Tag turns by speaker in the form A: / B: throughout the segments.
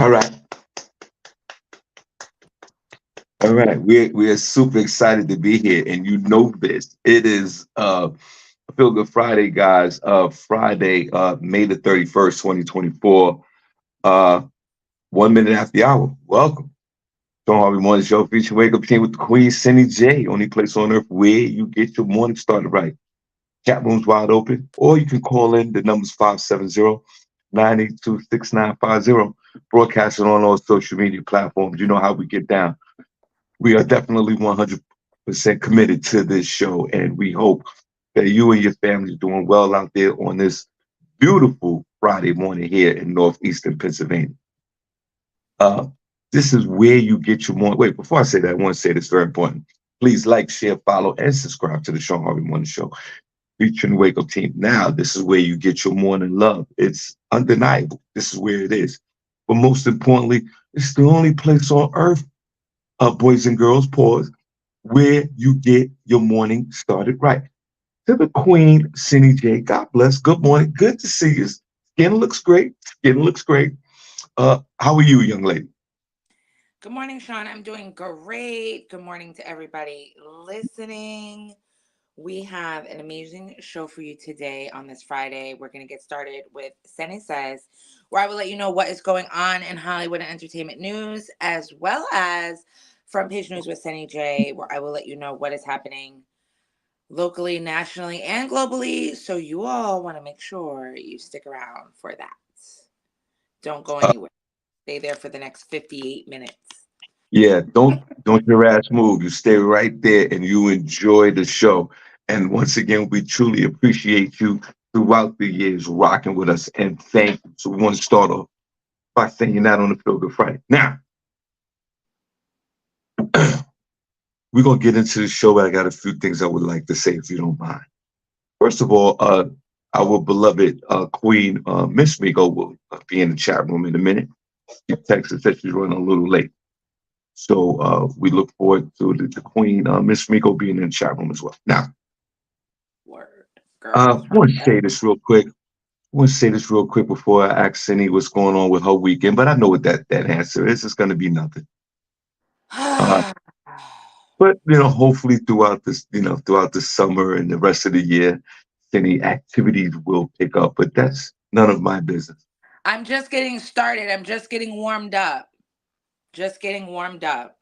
A: All right. All right. We're super excited to be here. And you know this. It is Feel Good Friday, guys. Friday, May the 31st, 2024. Uh 1 minute after the hour. Welcome. Shawn Harvey Morning Show featuring Wake Up Team with the Queen SennyJ. Only place on earth where you get your morning started right. Chat room's wide open, or you can call in. The number's 570-982-6950. Broadcasting on all social media platforms. You know how we get down. We are definitely 100% committed to this show, and we hope that you and your family are doing well out there on this beautiful Friday morning here in northeastern Pennsylvania. Uh, this is where you get your morning. Wait, before I say that, I want to say this very important. Please like, share, follow, and subscribe to the Shawn Harvey Morning Show featuring Wake Up Team. Now, this is where you get your morning love. It's undeniable. This is where it is. But most importantly, it's the only place on earth, boys and girls, pause, where you get your morning started right. To the Queen, SennyJ, God bless. Good morning. Good to see you. Skin looks great. Skin looks great. How are you, young lady?
B: Good morning, Sean. I'm doing great. Good morning to everybody listening. We have an amazing show for you today on this Friday. We're going to get started with Senny Says, where I will let you know what is going on in Hollywood and entertainment news, as well as Front Page News with Senny J, where I will let you know what is happening locally, nationally, and globally. So you all want to make sure you stick around for that. Don't go
A: Uh,
B: anywhere. Stay there for the next 58 minutes.
A: yeah, don't your ass move. You stay right there and you enjoy the show. And once again, we truly appreciate you throughout the years rocking with us, and thank you. So we want to start off by saying that on the Feel Good Friday. Now, we're gonna get into the show, but I got a few things I would like to say if you don't mind. First of all, our beloved Queen Miss Miko will be in the chat room in a minute. She texted that she's running a little late. So we look forward to the Queen, Miss Miko, being in the chat room as well. Now,
B: Word.
A: I
B: Girls,
A: want
B: hurry
A: to
B: up.
A: say this real quick. I want to say this real quick before I ask Cindy what's going on with her weekend, but I know what that answer is. It's going to be nothing. Uh, but hopefully throughout the summer and the rest of the year, any activities will pick up. But that's none of my business.
B: I'm just getting started. I'm just getting warmed up. Just getting warmed up.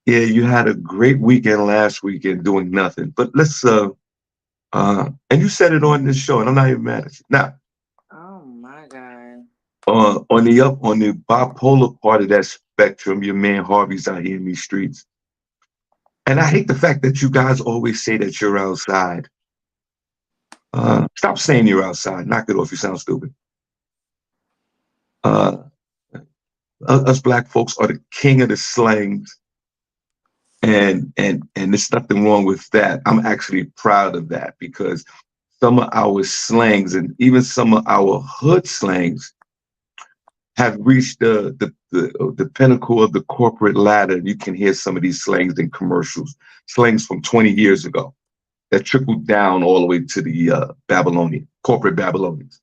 A: Yeah, you had a great weekend last weekend doing nothing. But let's and you said it on this show, and I'm not even mad at you. Now,
B: Oh my God.
A: on the bipolar part of that spectrum, your man Harvey's out here in these streets. And I hate the fact that you guys always say that you're outside. Stop saying you're outside. Knock it off. You sound stupid. Uh, us black folks are the king of the slangs, and there's nothing wrong with that. I'm actually proud of that because some of our slangs and even some of our hood slangs have reached the pinnacle of the corporate ladder. You can hear some of these slangs in commercials, slangs from 20 years ago that trickled down all the way to the Babylonian corporate Babylonians.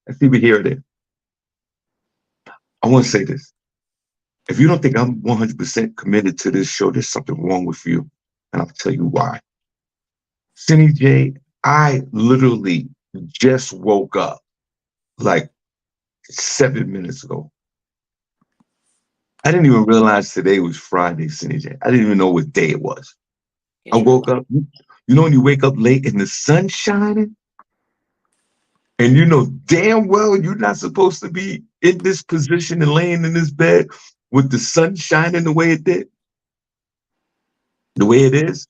A: Let's see, we hear it there. I want to say this. If you don't think I'm 100% committed to this show, there's something wrong with you. And I'll tell you why. Cindy J, I literally just woke up like 7 minutes ago. I didn't even realize today was Friday, Cindy J. I didn't even know what day it was. I
B: Yes, you're
A: woke up, when you wake up late and the sun's shining, and you know damn well you're not supposed to be in this position and laying in this bed with the sun shining the way it did, the way it is.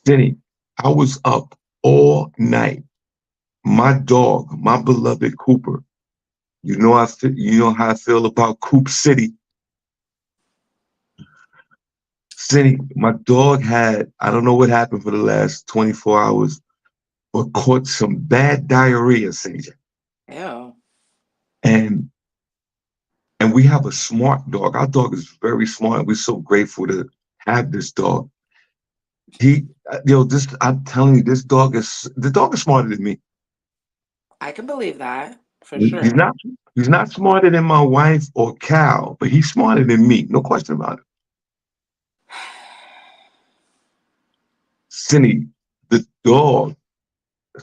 A: Cindy, I was up all night. My dog, my beloved Cooper. You know how I feel about Coop City. Cindy, my dog had, I don't know what happened for the last 24 hours, but caught some bad diarrhea, Cindy.
B: ew.
A: And and we have a smart dog. Our dog is very smart. We're so grateful to have this dog. I'm telling you, the dog is smarter than me.
B: I can believe that. for
A: He's
B: sure.
A: not smarter than my wife or Cal, but he's smarter than me. No question about it. Cindy, the dog,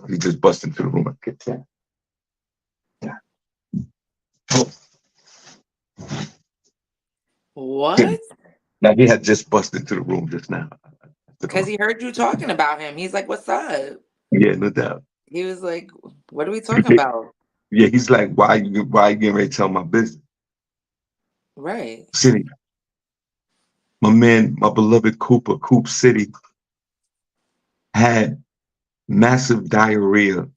A: he just busted into the room. I get that. Yeah. Oh, Cindy.
B: What?
A: Now he had just busted into the room just now.
B: Because he heard you talking about him. He's like, "What's up?"
A: Yeah, no doubt.
B: He was like, "What are we talking about?"
A: Yeah, he's like, why you getting ready to tell my business?
B: Right.
A: Cindy, my man, my beloved Cooper, Coop City, had massive diarrhea.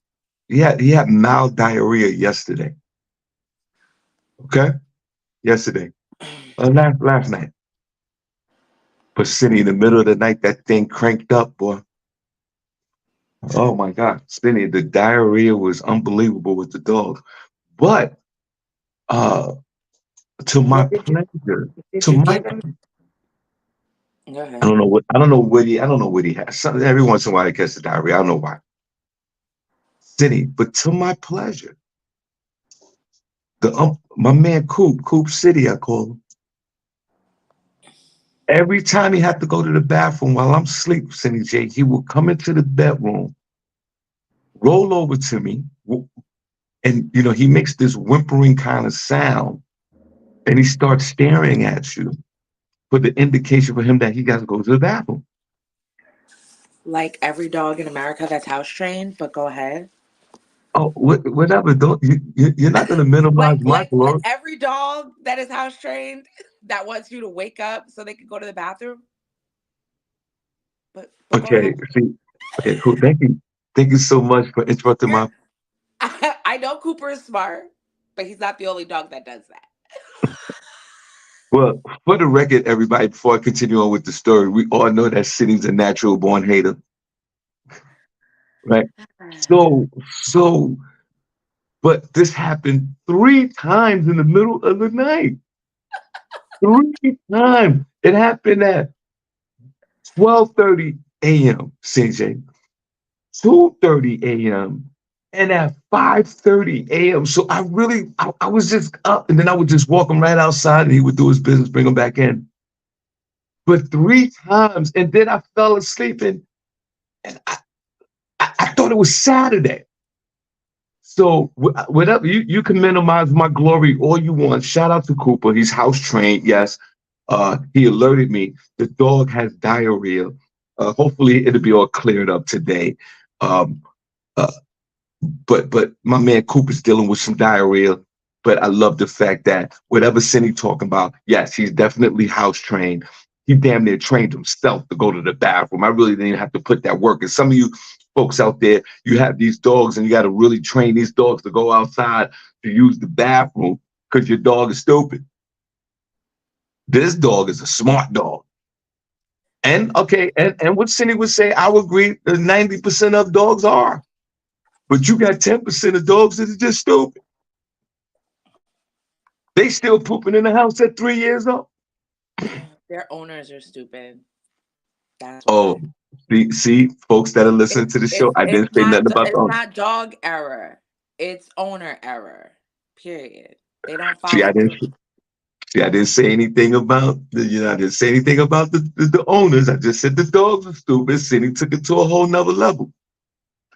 A: He had mild diarrhea yesterday. Okay? Yesterday. Last night. But Cindy, in the middle of the night, that thing cranked up, boy. Oh my God. Cindy, the diarrhea was unbelievable with the dog. But uh to my
B: What did you
A: pleasure,
B: did
A: to
B: you
A: my
B: give him? Go
A: I
B: ahead.
A: don't know what he has. Every once in a while he gets the diarrhea. I don't know why. Cindy, but to my pleasure, the my man Coop City, I call him. Every time he had to go to the bathroom while I'm asleep, SennyJ, he would come into the bedroom, roll over to me, and he makes this whimpering kind of sound, and he starts staring at you for the indication for him that he got to go to the bathroom.
B: Like every dog in America that's house trained, but go ahead.
A: Oh, whatever. Don't you're not going to minimize my
B: Like
A: glory.
B: every dog that is house trained that wants you to wake up so they can go to the bathroom. But go ahead.
A: Okay, see, okay, cool. Thank you so much for interrupting
B: You're
A: my.
B: I know Cooper is smart, but he's not the only dog that does that.
A: Well, for the record, everybody, before I continue on with the story, we all know that Sidney's a natural born hater, right? So, but this happened 3 times in the middle of the night. 3 times. It happened at 12:30 a.m. CJ, 2:30 a.m. and at 5:30 a.m. So I was just up, and then I would just walk him right outside, and he would do his business, bring him back in. But 3 times, and then I fell asleep, and I thought it was Saturday. So whatever you can minimize my glory all you want. Shout out to Cooper. He's house trained. Yes, he alerted me. The dog has diarrhea. Hopefully, it'll be all cleared up today. Um, uh, but my man Cooper's dealing with some diarrhea. But I love the fact that whatever Cindy talking about, yes, he's definitely house trained. He damn near trained himself to go to the bathroom. I really didn't have to put that work. And some of you folks out there, you have these dogs and you got to really train these dogs to go outside to use the bathroom because your dog is stupid. This dog is a smart dog. And okay, and what Cindy would say, I would agree that 90% of dogs are. But you got 10% of dogs that are just stupid. They still pooping in the house at 3 years old.
B: Their owners are stupid. That's
A: Oh,
B: why.
A: see, folks that are listening
B: It's
A: to the show,
B: it's
A: I
B: it's
A: didn't say
B: not
A: nothing about
B: it's
A: the.
B: not dog error. It's owner error. Period. They don't
A: See,
B: follow
A: I didn't.
B: through.
A: See, I didn't say anything about I didn't say anything about the owners. I just said the dogs were stupid. Cindy took it to a whole nother level.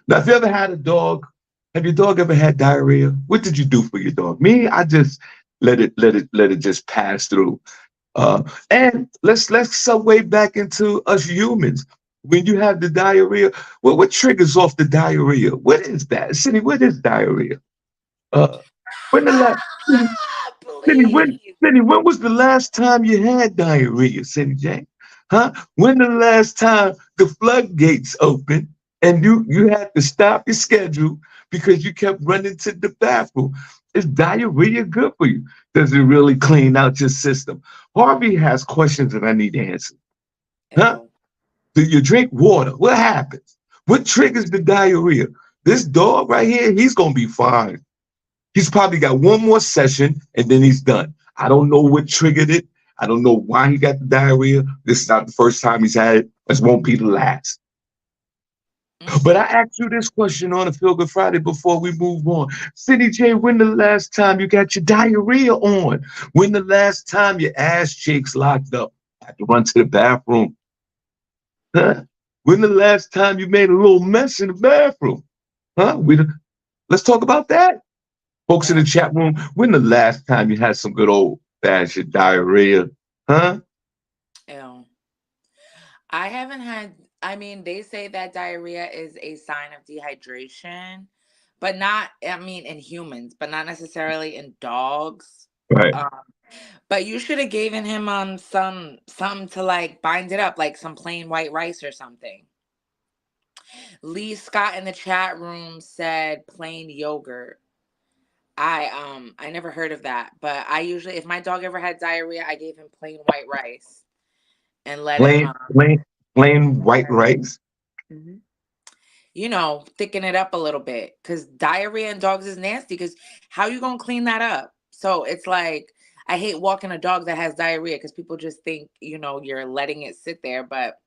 A: Now, if you ever had a dog, have your dog ever had diarrhea? What did you do for your dog? Me, I just let it just pass through. Uh, and let's segue back into us humans. When you have the diarrhea, what triggers off the diarrhea? What is that? Cindy, what is diarrhea? Uh, when the last Cindy,
B: Please.
A: when was the last time you had diarrhea, Cindy J? Huh? When the last time the floodgates opened and you had to stop your schedule because you kept running to the bathroom? Is diarrhea good for you? Does it really clean out your system? Harvey has questions that I need to answer. Huh?
B: Ew.
A: Do you drink water? What happens? What triggers the diarrhea? This dog right here, he's gonna be fine. He's probably got one more session and then he's done. I don't know what triggered it. I don't know why he got the diarrhea. This is not the first time he's had it. This won't be the last. But I
B: Mm-mm.
A: asked you this question on a Feel Good Friday before we move on. SennyJ, when the last time you got your diarrhea on? When the last time your ass cheeks locked up? Had to run to the bathroom. Huh? When the last time you made a little mess in the bathroom? Huh? Let's talk about that. Folks in the
B: Ew.
A: chat room, when the last time you had some good old fashioned diarrhea? Huh?
B: Ew. I haven't had, I mean, they say that diarrhea is a sign of dehydration, but not, I mean, in humans, but not necessarily in dogs.
A: Right.
B: Um, but you should have given him some to like bind it up, like some plain white rice or something. Lee Scott in the chat room said plain yogurt. I never heard of that, but I usually if my dog ever had diarrhea, I gave him plain white rice and let him
A: Plain, plain, plain white rice.
B: Mhm. Thicken it up a little bit because diarrhea in dogs is nasty. Because how you gonna clean that up? So it's like I hate walking a dog that has diarrhea because people just think you're letting it sit there. But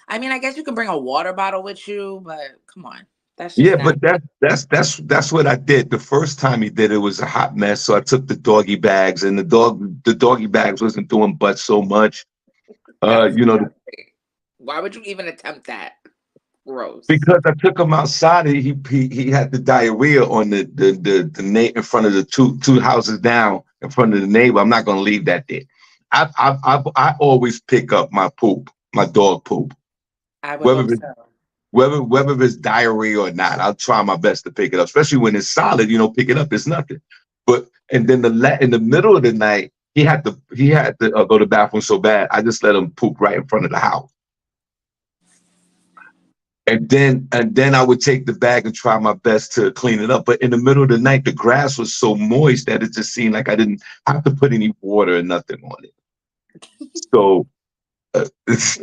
B: I mean, I guess you can bring a water bottle with you, but come on, that's just
A: Yeah,
B: nasty.
A: but that's what I did. The first time he did it was a hot mess. So I took the doggy bags, and the doggy bags wasn't doing but so much.
B: That's
A: You know,
B: disgusting. Why would you even attempt that? Gross.
A: because I took him outside, and he had the diarrhea on in front of the two houses down in front of the neighbor. I'm not gonna leave that there. I always pick up my poop, my dog poop,
B: I would
A: whether
B: hope
A: it's
B: so.
A: whether it's diarrhea or not. I'll try my best to pick it up, especially when it's solid. Pick it up, it's nothing. But and then in the middle of the night, he had to go to the bathroom so bad. I just let him poop right in front of the house. And then I would take the bag and try my best to clean it up. But in the middle of the night, the grass was so moist that it just seemed like I didn't have to put any water or nothing on it. So, it's,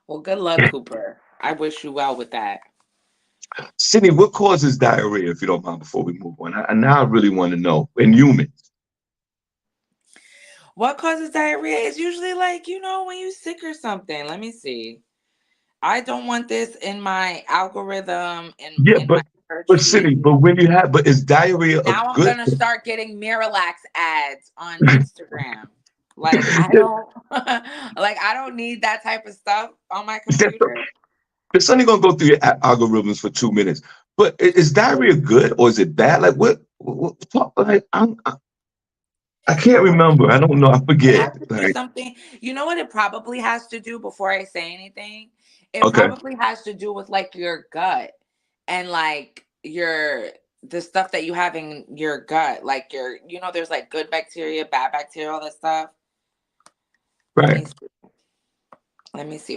B: Well, good luck, Cooper. I wish you well with that.
A: Sydney, what causes diarrhea, if you don't mind, before we move on? Now I really want to know. In humans,
B: What causes diarrhea is usually like, when you sick or something. Let me see. I don't want this in my algorithm
A: yeah,
B: in my
A: but
B: search feed.
A: Sydney, but is diarrhea a
B: Now I'm
A: good
B: gonna
A: thing?
B: start getting Miralax ads on Instagram. Like I don't like I don't need that type of stuff on my computer.
A: It's only gonna go through your algorithms for 2 minutes. But is diarrhea good or is it bad? Like like I can't
B: Well,
A: remember. I don't know. I
B: it
A: forget.
B: has to do
A: Like,
B: something. You know what it probably has to do before I say anything? It
A: okay,
B: probably has to do with like your gut and like the stuff that you have in your gut. Like there's like good bacteria, bad bacteria, all that stuff. Let
A: right.
B: me let me see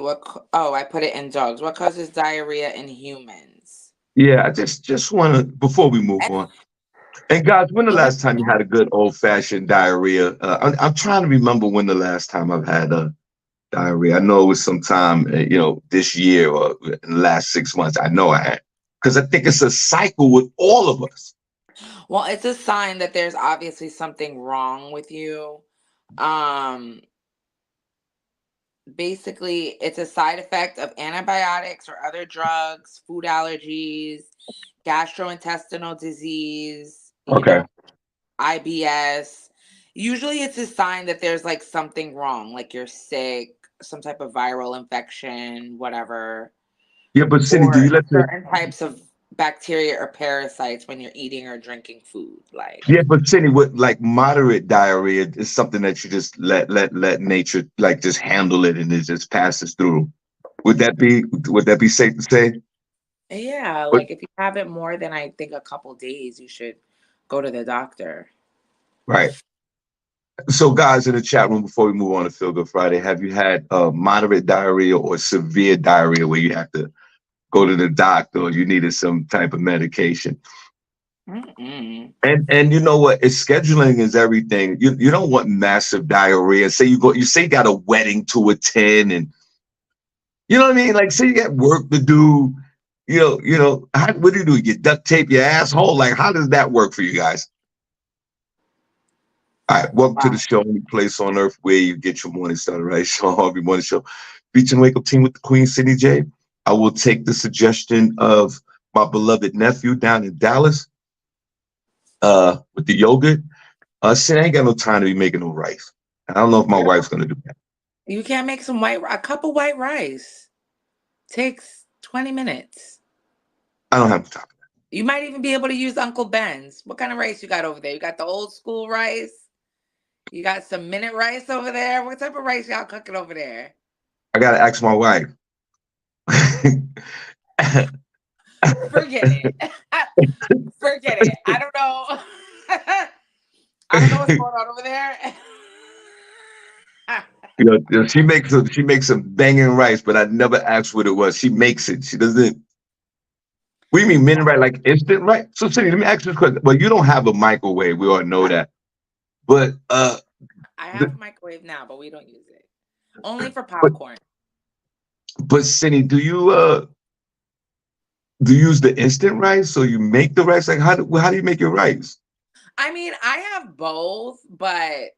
B: oh, I put it in dogs. What causes diarrhea in humans?
A: Yeah, I just want to before we move
B: And
A: on. And guys, when the
B: well,
A: last time you had a good old fashioned diarrhea? I'm trying to remember when the last time I've had a diarrhea. I know it was sometime, this year or in the last 6 months. I know I had because I think it's a cycle with all of us.
B: well, it's a sign that there's obviously something wrong with you. Um, Basically, it's a side effect of antibiotics or other drugs, food allergies, gastrointestinal disease,
A: Okay.
B: IBS. Usually it's a sign that there's like something wrong, like you're sick, some type of viral infection, whatever,
A: Yeah, but Cindy, do you
B: or
A: let your
B: certain types of bacteria or parasites when you're eating or drinking food.
A: Yeah, but Cindy, with like moderate diarrhea is something that you just let nature like just handle it and it just passes through. Would that be safe to say?
B: Yeah,
A: But
B: like if you have it more than I think a couple days, you should go to the doctor.
A: right. So guys in the chat room before we move on to Feel Good Friday, have you had moderate diarrhea or severe diarrhea where you have to go to the doctor or you needed some type of medication?
B: Mm-mm.
A: And you know what? It's scheduling is everything. You don't want massive diarrhea. You say you got a wedding to attend and you know what I mean? Like, say you got work to do. What do? You duct tape your asshole? Like, how does that work for you guys? All right, welcome to the
B: Wow.
A: show, only place on earth where you get your morning started, right? Shawn Harvey Morning Show, featuring Wake Up Team with the Queen, SennyJ. I will take the suggestion of my beloved nephew down in Dallas with the yogurt. See, I ain't got no time to be making no rice. I don't know if my wife's gonna do that.
B: You can't make a cup of white rice. Takes 20 minutes.
A: I don't have time.
B: You might even be able to use Uncle Ben's. What kind of rice you got over there? You got the old school rice? You got some minute rice over there? What type of rice y'all cooking over there?
A: I gotta ask my wife.
B: Forget it. Forget it. I don't know. I don't know what's going on over there.
A: She makes some banging rice, but I never asked what it was. She makes it. She doesn't. What do you mean minute rice, like instant rice? So Cindy, let me ask you this question. Well, you don't have a microwave. We all know that. But
B: I have a microwave now, but we don't use it. Only for popcorn.
A: But Cindy, do you use the instant rice? So you make the rice? Like how do you make your rice?
B: I mean, I have both, but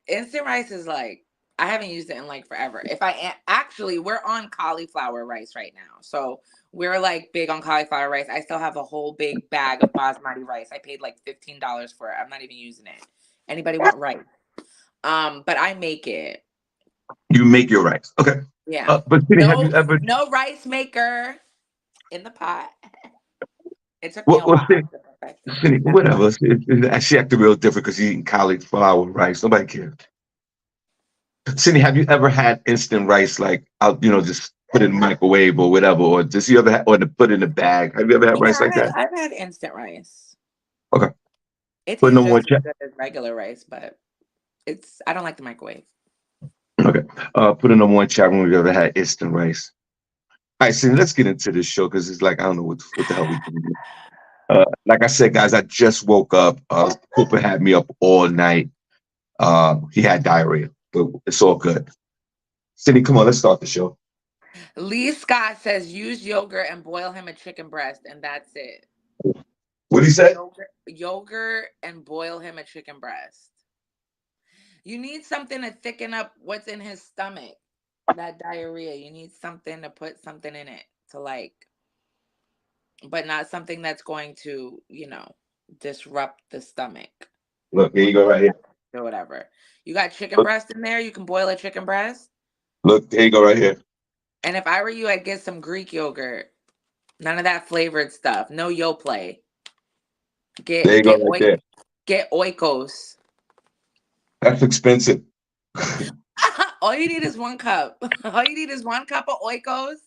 B: instant rice is like I haven't used it in like forever. Actually, we're on cauliflower rice right now. So we're like big on cauliflower rice. I still have a whole big bag of basmati rice. I paid like $15 for it. I'm not even using it. Anybody want rice? But I make it.
A: You make your rice. Okay.
B: Yeah.
A: But Cindy, have you ever
B: no rice maker in the pot. It took me a while.
A: Cindy, whatever. She acted real different because she's eating cauliflower rice. Nobody cares. Cindy, have you ever had instant rice, like just put it in the microwave or whatever, or just you ever or to put it in a bag? Have you ever had rice like that?
B: I've had instant rice.
A: Okay.
B: It tastes just as good as regular rice, but I don't like the microwave.
A: Okay. Put a number one chat room if you ever had instant rice. All right, Cindy, let's get into this show because it's like I don't know what the hell we doing. Like I said, guys, I just woke up. Cooper had me up all night. He had diarrhea, but it's all good. Cindy, come on, let's start the show.
B: Lee Scott says use yogurt and boil him a chicken breast, and that's it.
A: What did he say?
B: Yogurt and boil him a chicken breast. You need something to thicken up what's in his stomach. That diarrhea. You need something to put something in it but not something that's going to, disrupt the stomach.
A: Look, here you go right here.
B: Or whatever. You got chicken breast in there? You can boil a chicken breast?
A: Look, here you go right here.
B: And if I were you, I'd get some Greek yogurt. None of that flavored stuff. No Yoplait.
A: There you go right there.
B: Get Oikos.
A: That's expensive.
B: All you need is 1 cup. All you need is 1 cup of Oikos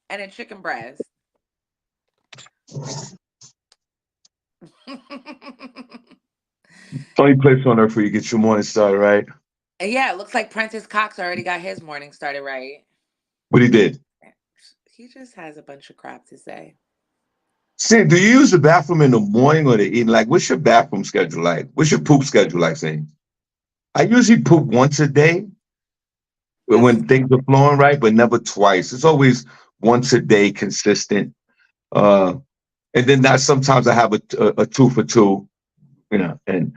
B: and a chicken breast.
A: Only place on earth where you get your morning started, right?
B: Yeah, it looks like Prentice Cox already got his morning started, right?
A: What he did?
B: He just has a bunch of crap to say.
A: See, do you use the bathroom in the morning or the evening? Like, what's your bathroom schedule like? What's your poop schedule like, Sam? I usually poop once a day when things are flowing right, but never twice. It's always once a day, consistent. And then sometimes I have a 2 for 2, and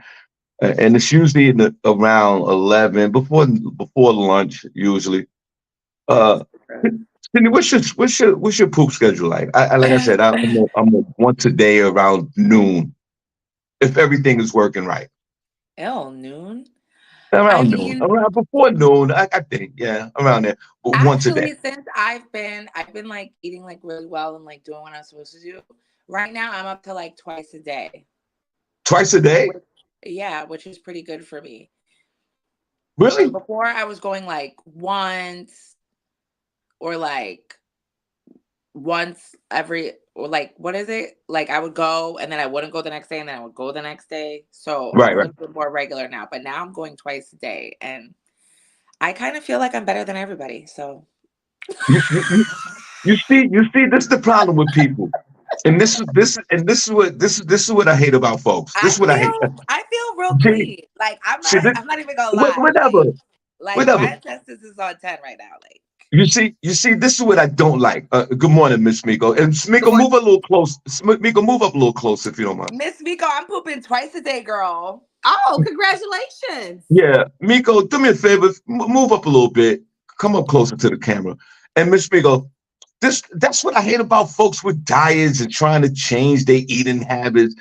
A: it's usually around 11 before lunch usually. Cindy, what's your poop schedule like? Like I said, I'm once a day around noon, if everything is working right.
B: Noon.
A: Around noon, around before noon, I think, yeah, around there. But once a day.
B: Since I've been like eating like really well and like doing what I'm supposed to do. Right now, I'm up to like twice a day.
A: Twice a day?
B: Which is pretty good for me.
A: Really?
B: Before I was going like once or like once every, or like, what is it? Like I would go and then I wouldn't go the next day and then I would go the next day. So I'm a little bit more regular now, but now I'm going twice a day and I kind of feel like I'm better than everybody. So
A: you see, this is the problem with people. And this is what I hate about folks. This is what I hate.
B: I feel real clean. Like I'm not even gonna lie.
A: Whatever.
B: My testis is on 10 right now. Like
A: you see, this is what I don't like. Good morning, Miss Miko. And Miko, move a little close. Miko, move up a little closer if you don't mind.
B: Miss Miko, I'm pooping twice a day, girl.
C: Oh, congratulations.
A: Yeah, Miko, do me a favor. Move up a little bit. Come up closer to the camera. And Miss Miko, That's what I hate about folks with diets and trying to change their eating habits.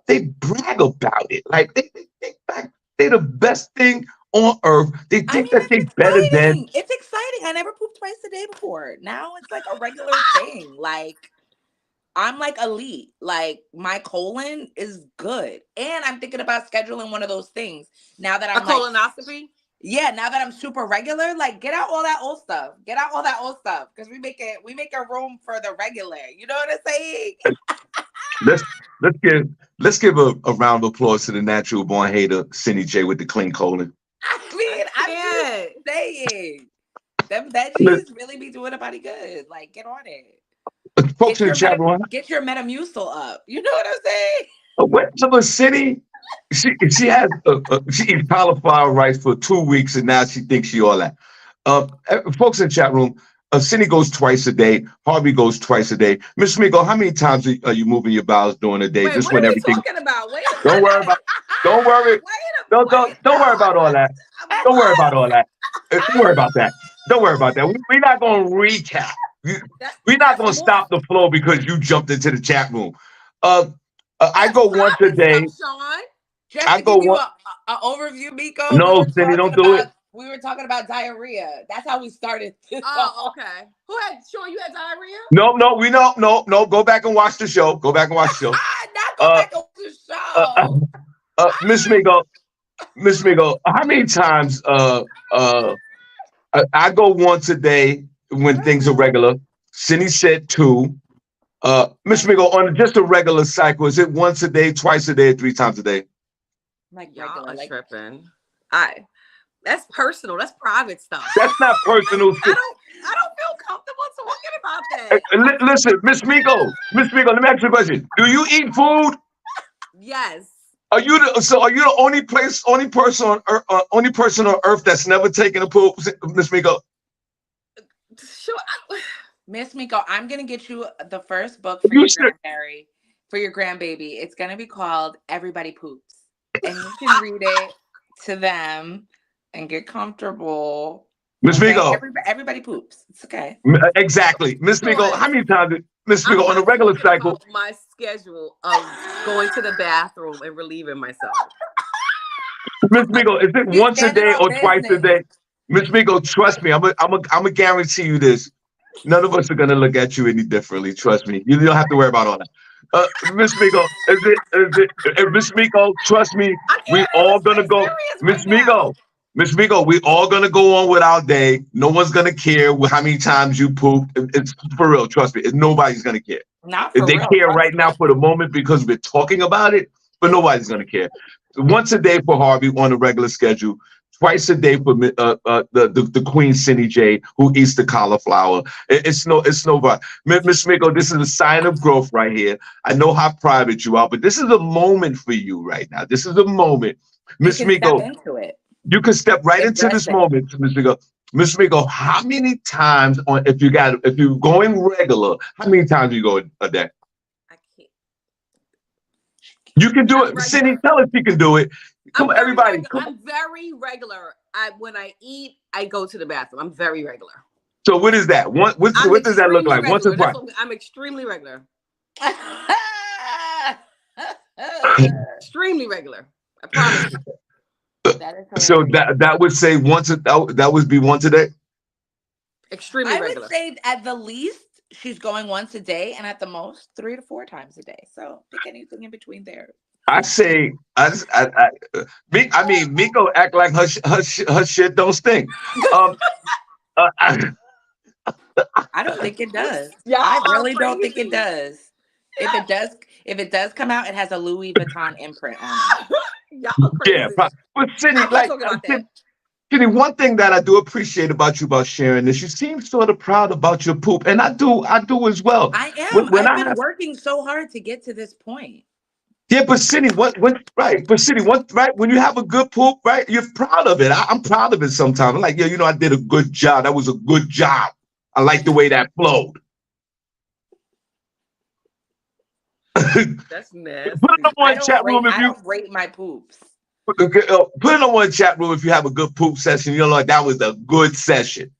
A: They brag about it. Like they think they the best thing on earth. They
B: I
A: think
B: mean,
A: that they
B: it's
A: better than.
B: exciting. It's exciting. I never pooped twice a day before. Now it's like a regular thing. Like I'm like elite. Like my colon is good. And I'm thinking about scheduling one of those things now that
C: A
B: I'm like,
C: colonoscopy?
B: yeah, now that I'm super regular, like get out all that old stuff. Get out all that old stuff. Because we make a room for the regular. You know what I'm saying?
A: Let's let's give let's give a round of applause to the natural born hater, SennyJ with the clean colon.
B: I
C: I
B: mean, I'm
C: can't.
B: just saying. Them veggies really be doing a body good. Like, get on it.
A: Folks in the chat room,
B: Get your Metamucil up. You know what I'm saying?
A: went to the city. She eats cauliflower rice for 2 weeks and now she thinks she all that. Folks in the chat room, Cindy goes twice a day. Harvey goes twice a day. Miss Miko, how many times are you moving your bowels during the day?
C: Wait,
A: Just
C: what are
A: when
C: we
A: everything.
C: talking about? Wait a
A: Don't worry about. Don't worry. Don't worry about all that. Don't worry about all that. Don't worry about that. Don't worry about that. We're not going to recap. We're not
C: That's
A: going to
C: more.
A: stop the flow because you jumped into the chat room. I
C: That's
A: go once a
C: private
A: day.
C: stuff, Shawn.
B: Just
A: I
B: to
A: go
B: give you
A: one.
B: a overview, Miko,
A: No, Cindy, don't do it.
B: we were talking about diarrhea. That's how we started this
C: Oh,
B: all.
C: okay. Shawn, you had diarrhea?
A: No, we don't. No. Go back and watch the show. Go back and watch the show.
B: Not go
A: Uh,
B: back on the
A: uh,
B: show.
A: Miss Migo, Miss Migo, how many times I go once a day when things are regular. Cindy said two. Miss Migo, on just a regular cycle, is it once a day, twice a day, 3 times a day?
B: Like
C: Y'all
B: regular,
C: are
B: like
C: tripping. That's personal. That's private stuff.
A: That's not personal.
C: I don't feel comfortable talking about that.
A: Listen, Miss Migo, let me ask you a question. Do you eat food?
C: Yes.
A: Are you the only person on earth that's never taken a poop, Miss Migo?
C: Sure.
B: Miss Miko, I'm gonna get you the first book for
A: You
B: your
A: should.
B: for your grandbaby. It's gonna be called Everybody Poops, and you can read it to them and get comfortable.
A: Miss
B: Okay,
A: Migo,
B: everybody poops. It's okay.
A: exactly. Miss Migo, how
C: Shawn,
A: many times, Miss
C: I'm
A: Migo, on a
C: not
A: regular
C: talking
A: cycle?
C: about my schedule of going to the bathroom and relieving myself.
A: Miss Migo, is it
B: She's
A: once a
B: standing
A: day
B: on
A: or twice a
B: business.
A: day? Miss Migo, trust me, I'm a guarantee you this. None of us are gonna look at you any differently. Trust me. You don't have to worry about all that. Miss Migo, Miss Migo, trust me,
C: I can't.
A: we
C: I'm
A: all gonna
C: being
A: go.
C: serious
A: Miss
C: right now.
A: Migo, Miss Migo, we all gonna go on with our day. No one's gonna care how many times you poop. It's for real, trust me. Nobody's gonna care.
B: Not
A: If
B: for
A: they
B: real.
A: care
B: Trust
A: right now
B: me.
A: for the moment because we're talking about it, but nobody's gonna care. Once a day for Harvey on a regular schedule. Twice a day for the Queen SennyJ who eats the cauliflower. It's no. Miss Miko, this is a sign of growth right here. I know how private you are, but this is a moment for you right now. This is a moment,
B: You
A: Miss
B: can step
A: Miko.
B: into it.
A: You can step right into
B: Embrace
A: this
B: it.
A: moment, Miss Miko. Miss Miko, how many times if you're going regular, how many times you go a day?
C: I can't.
A: You can do
C: I'm
A: it. Cindy,
C: regular.
A: tell us you can do it. Come
C: I'm
A: on,
C: very
A: everybody.
C: regular.
A: Come on.
C: I'm very regular. When I eat, I go to the bathroom. I'm very regular.
A: So what is that?
C: I'm
A: What does that look
C: extremely
A: like? Once or
C: regular.
A: twice?
C: I'm extremely regular.
B: That
C: Extremely regular. I promise you.
B: is
A: So
B: hilarious.
A: that would say that would be once a day.
C: Extremely
B: I would
C: regular.
B: say at the least she's going once a day, and at the most 3 to 4 times a day. So pick anything in between there.
A: I say I mean Miko act like her shit don't stink. Um, I,
B: I don't think it does.
C: Y'all
B: I
C: are
B: really don't think it
C: crazy.
B: does. If it does come out, it has a Louis Vuitton imprint on it.
C: Y'all are
A: yeah,
C: crazy.
A: but Cindy,
C: I'm not talking about that.
A: Cindy, one thing that I do appreciate about you about sharing this, you seem sort of proud about your poop, and I do as well.
B: I am.
A: When
B: I've
A: I
B: been
A: have
B: working so hard to get to this point.
A: Yeah, but Cindy, when you have a good poop, right, you're proud of it. I'm proud of it sometimes. I'm like, yeah, I did a good job. That was a good job. I like the way that flowed.
C: That's nasty.
A: Put it on one chat room if
B: I
A: you
B: don't rate my poops.
A: put it on one chat room if you have a good poop session. Like that was a good session.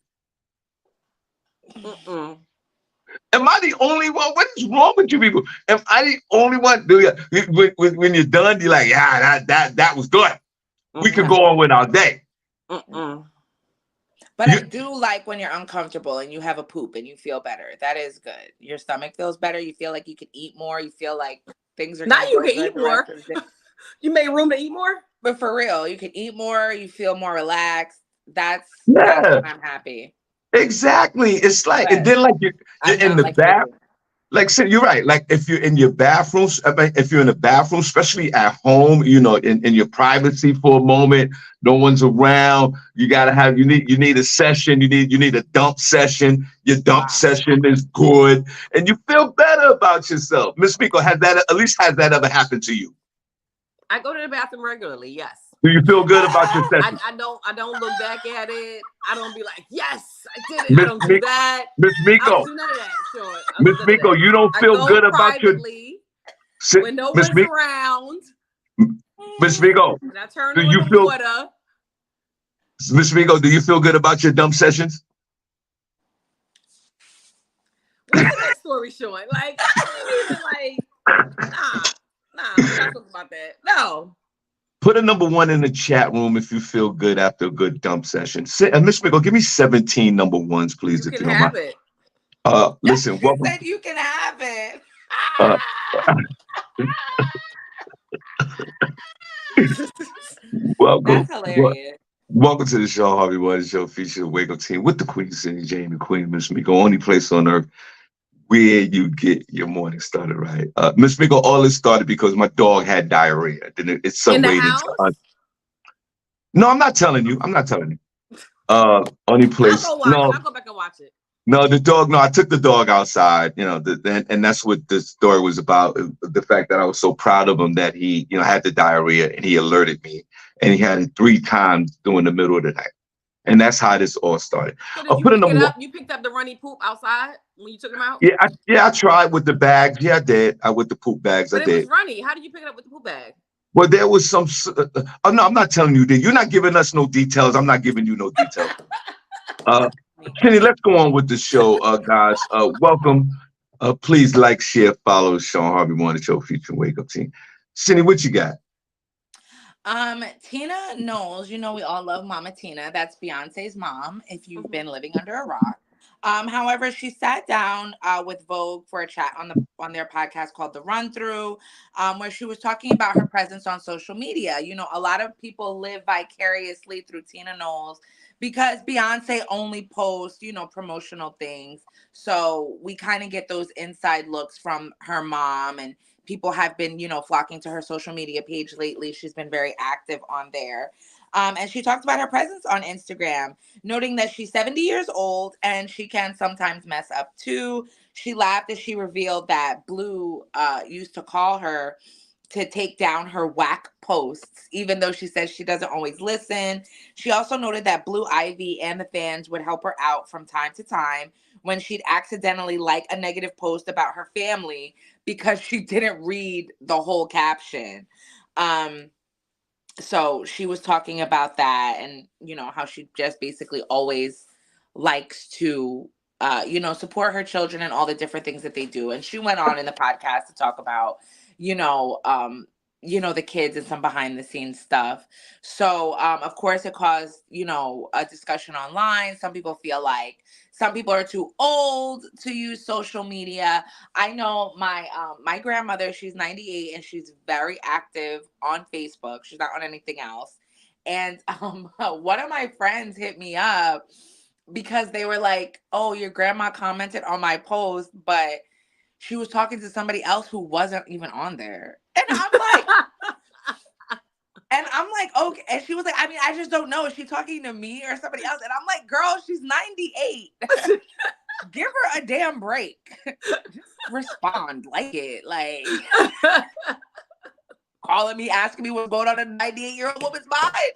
C: Mm-mm.
A: Am I the only one? What is wrong with you people? Am I the only one? Do you, when you're done, you're like, yeah, that was good. We could
C: Mm-mm.
A: go on with our day.
C: Mm-mm.
B: But I
A: You,
B: do like when you're uncomfortable and you have a poop and you feel better. That is good. Your stomach feels better. You feel like you can eat more. You feel like things are
C: Now
B: gonna
C: you
B: go
C: can
B: good
C: eat
B: the rest
C: more.
B: of the day.
C: You made room to eat more?
B: But for real, you can eat more. You feel more relaxed. That's
A: yeah,
B: when I'm happy.
A: exactly. It's like, and
B: But
A: then like you're
B: I'm
A: in
B: not
A: the
B: like
A: bath.
B: you.
A: Like, so you're right. Like, if you're in your bathrooms, I mean, if you're in the bathroom, especially at home, in your privacy for a moment, no one's around. You need a session. You need a dump session. Your dump
B: Wow.
A: session is good, and you feel better about yourself. Miss Miko, has that ever happened to you?
C: I go to the bathroom regularly, yes.
A: Do you feel good about your session,
C: I don't look back at it. I don't be like, yes, I did it. I
A: Miss
C: don't do that.
A: Miss
C: I don't
A: Miko?
C: do none of that, Sean. I don't
A: Miss
C: do none of
A: Miko,
C: that.
A: you don't
C: I
A: feel
C: go
A: good about your
C: privately when no
A: Miss
C: one's
A: Miko?
C: around,
A: Miss Miko,
C: and I turn
A: do
C: on
A: you
C: the
A: feel
C: water.
A: Miss Miko? Do you feel good about your dump sessions?
C: What's the next story, Sean? Like, I ain't even like, we're not talking about that. No.
A: Put a number one in the chat room if you feel good after a good dump session. Miss Miko, give me 17 number ones, please,
C: You
A: if
C: can
A: you don't mind.
C: have it.
A: Listen,
B: She
A: welcome.
B: said you can have it.
A: Uh, welcome.
B: That's hilarious.
A: Welcome to the Shawn Harvey Morning Show featuring the Wake Up Team with the Queen SennyJ and the Queen Miss Miko, only place on earth where you get your morning started right. Miss Miko, all this started because my dog had diarrhea. Then it
C: In the
A: segued into
C: house?
A: no, I'm not telling you. I'm not telling you. Only
C: I'll
A: place.
C: go watch it.
A: No,
C: I'll go back and watch it.
A: no, the dog. No, I took the dog outside. And that's what the story was about. The fact that I was so proud of him that he, had the diarrhea and he alerted me, and he had it 3 times during the middle of the night, and that's how this all started.
C: So did
A: I'll
C: you
A: put a
C: pick it
A: number one.
C: up? You picked up the runny poop outside when you took him out?
A: Yeah, I tried with the bags. Yeah, I did. With the poop bags, I
C: But it was
A: did.
C: runny. How did you pick it up with the poop bag?
A: Well, there was some. Oh no, I'm not telling you that. You're not giving us no details. I'm not giving you no details. Kenny, let's go on with the show, guys. Welcome. Please like, share, follow Shawn Harvey Morning Show featuring Wake Up Team. Cindy, what you got?
B: Tina Knowles, we all love Mama Tina. That's Beyonce's mom, if you've
C: Mhm.
B: been living under a rock. However, she sat down with Vogue for a chat on their podcast called The Run Through, where she was talking about her presence on social media. A lot of people live vicariously through Tina Knowles because Beyonce only posts, promotional things. So we kind of get those inside looks from her mom, and people have been, flocking to her social media page lately. She's been very active on there. And she talked about her presence on Instagram, noting that she's 70 years old and she can sometimes mess up too. She laughed as she revealed that Blue used to call her to take down her whack posts, even though she says she doesn't always listen. She also noted that Blue Ivy and the fans would help her out from time to time when she'd accidentally like a negative post about her family because she didn't read the whole caption. So she was talking about that, and how she just basically always likes to support her children and all the different things that they do. And she went on in the podcast to talk about you know um the kids and some behind the scenes stuff. So of course it caused a discussion online. Some people feel like some people are too old to use social media. I know my grandmother, she's 98 and she's very active on Facebook. She's not on anything else. And one of my friends hit me up because they were like, "Oh, your grandma commented on my post, but she was talking to somebody else who wasn't even on there." And I'm like, okay. And she was like, I mean, I just don't know. Is she talking to me or somebody else? And I'm like, girl, she's 98. Give her a damn break. Just respond, like it. Like calling me, asking me what's going on in a 98-year-old woman's mind.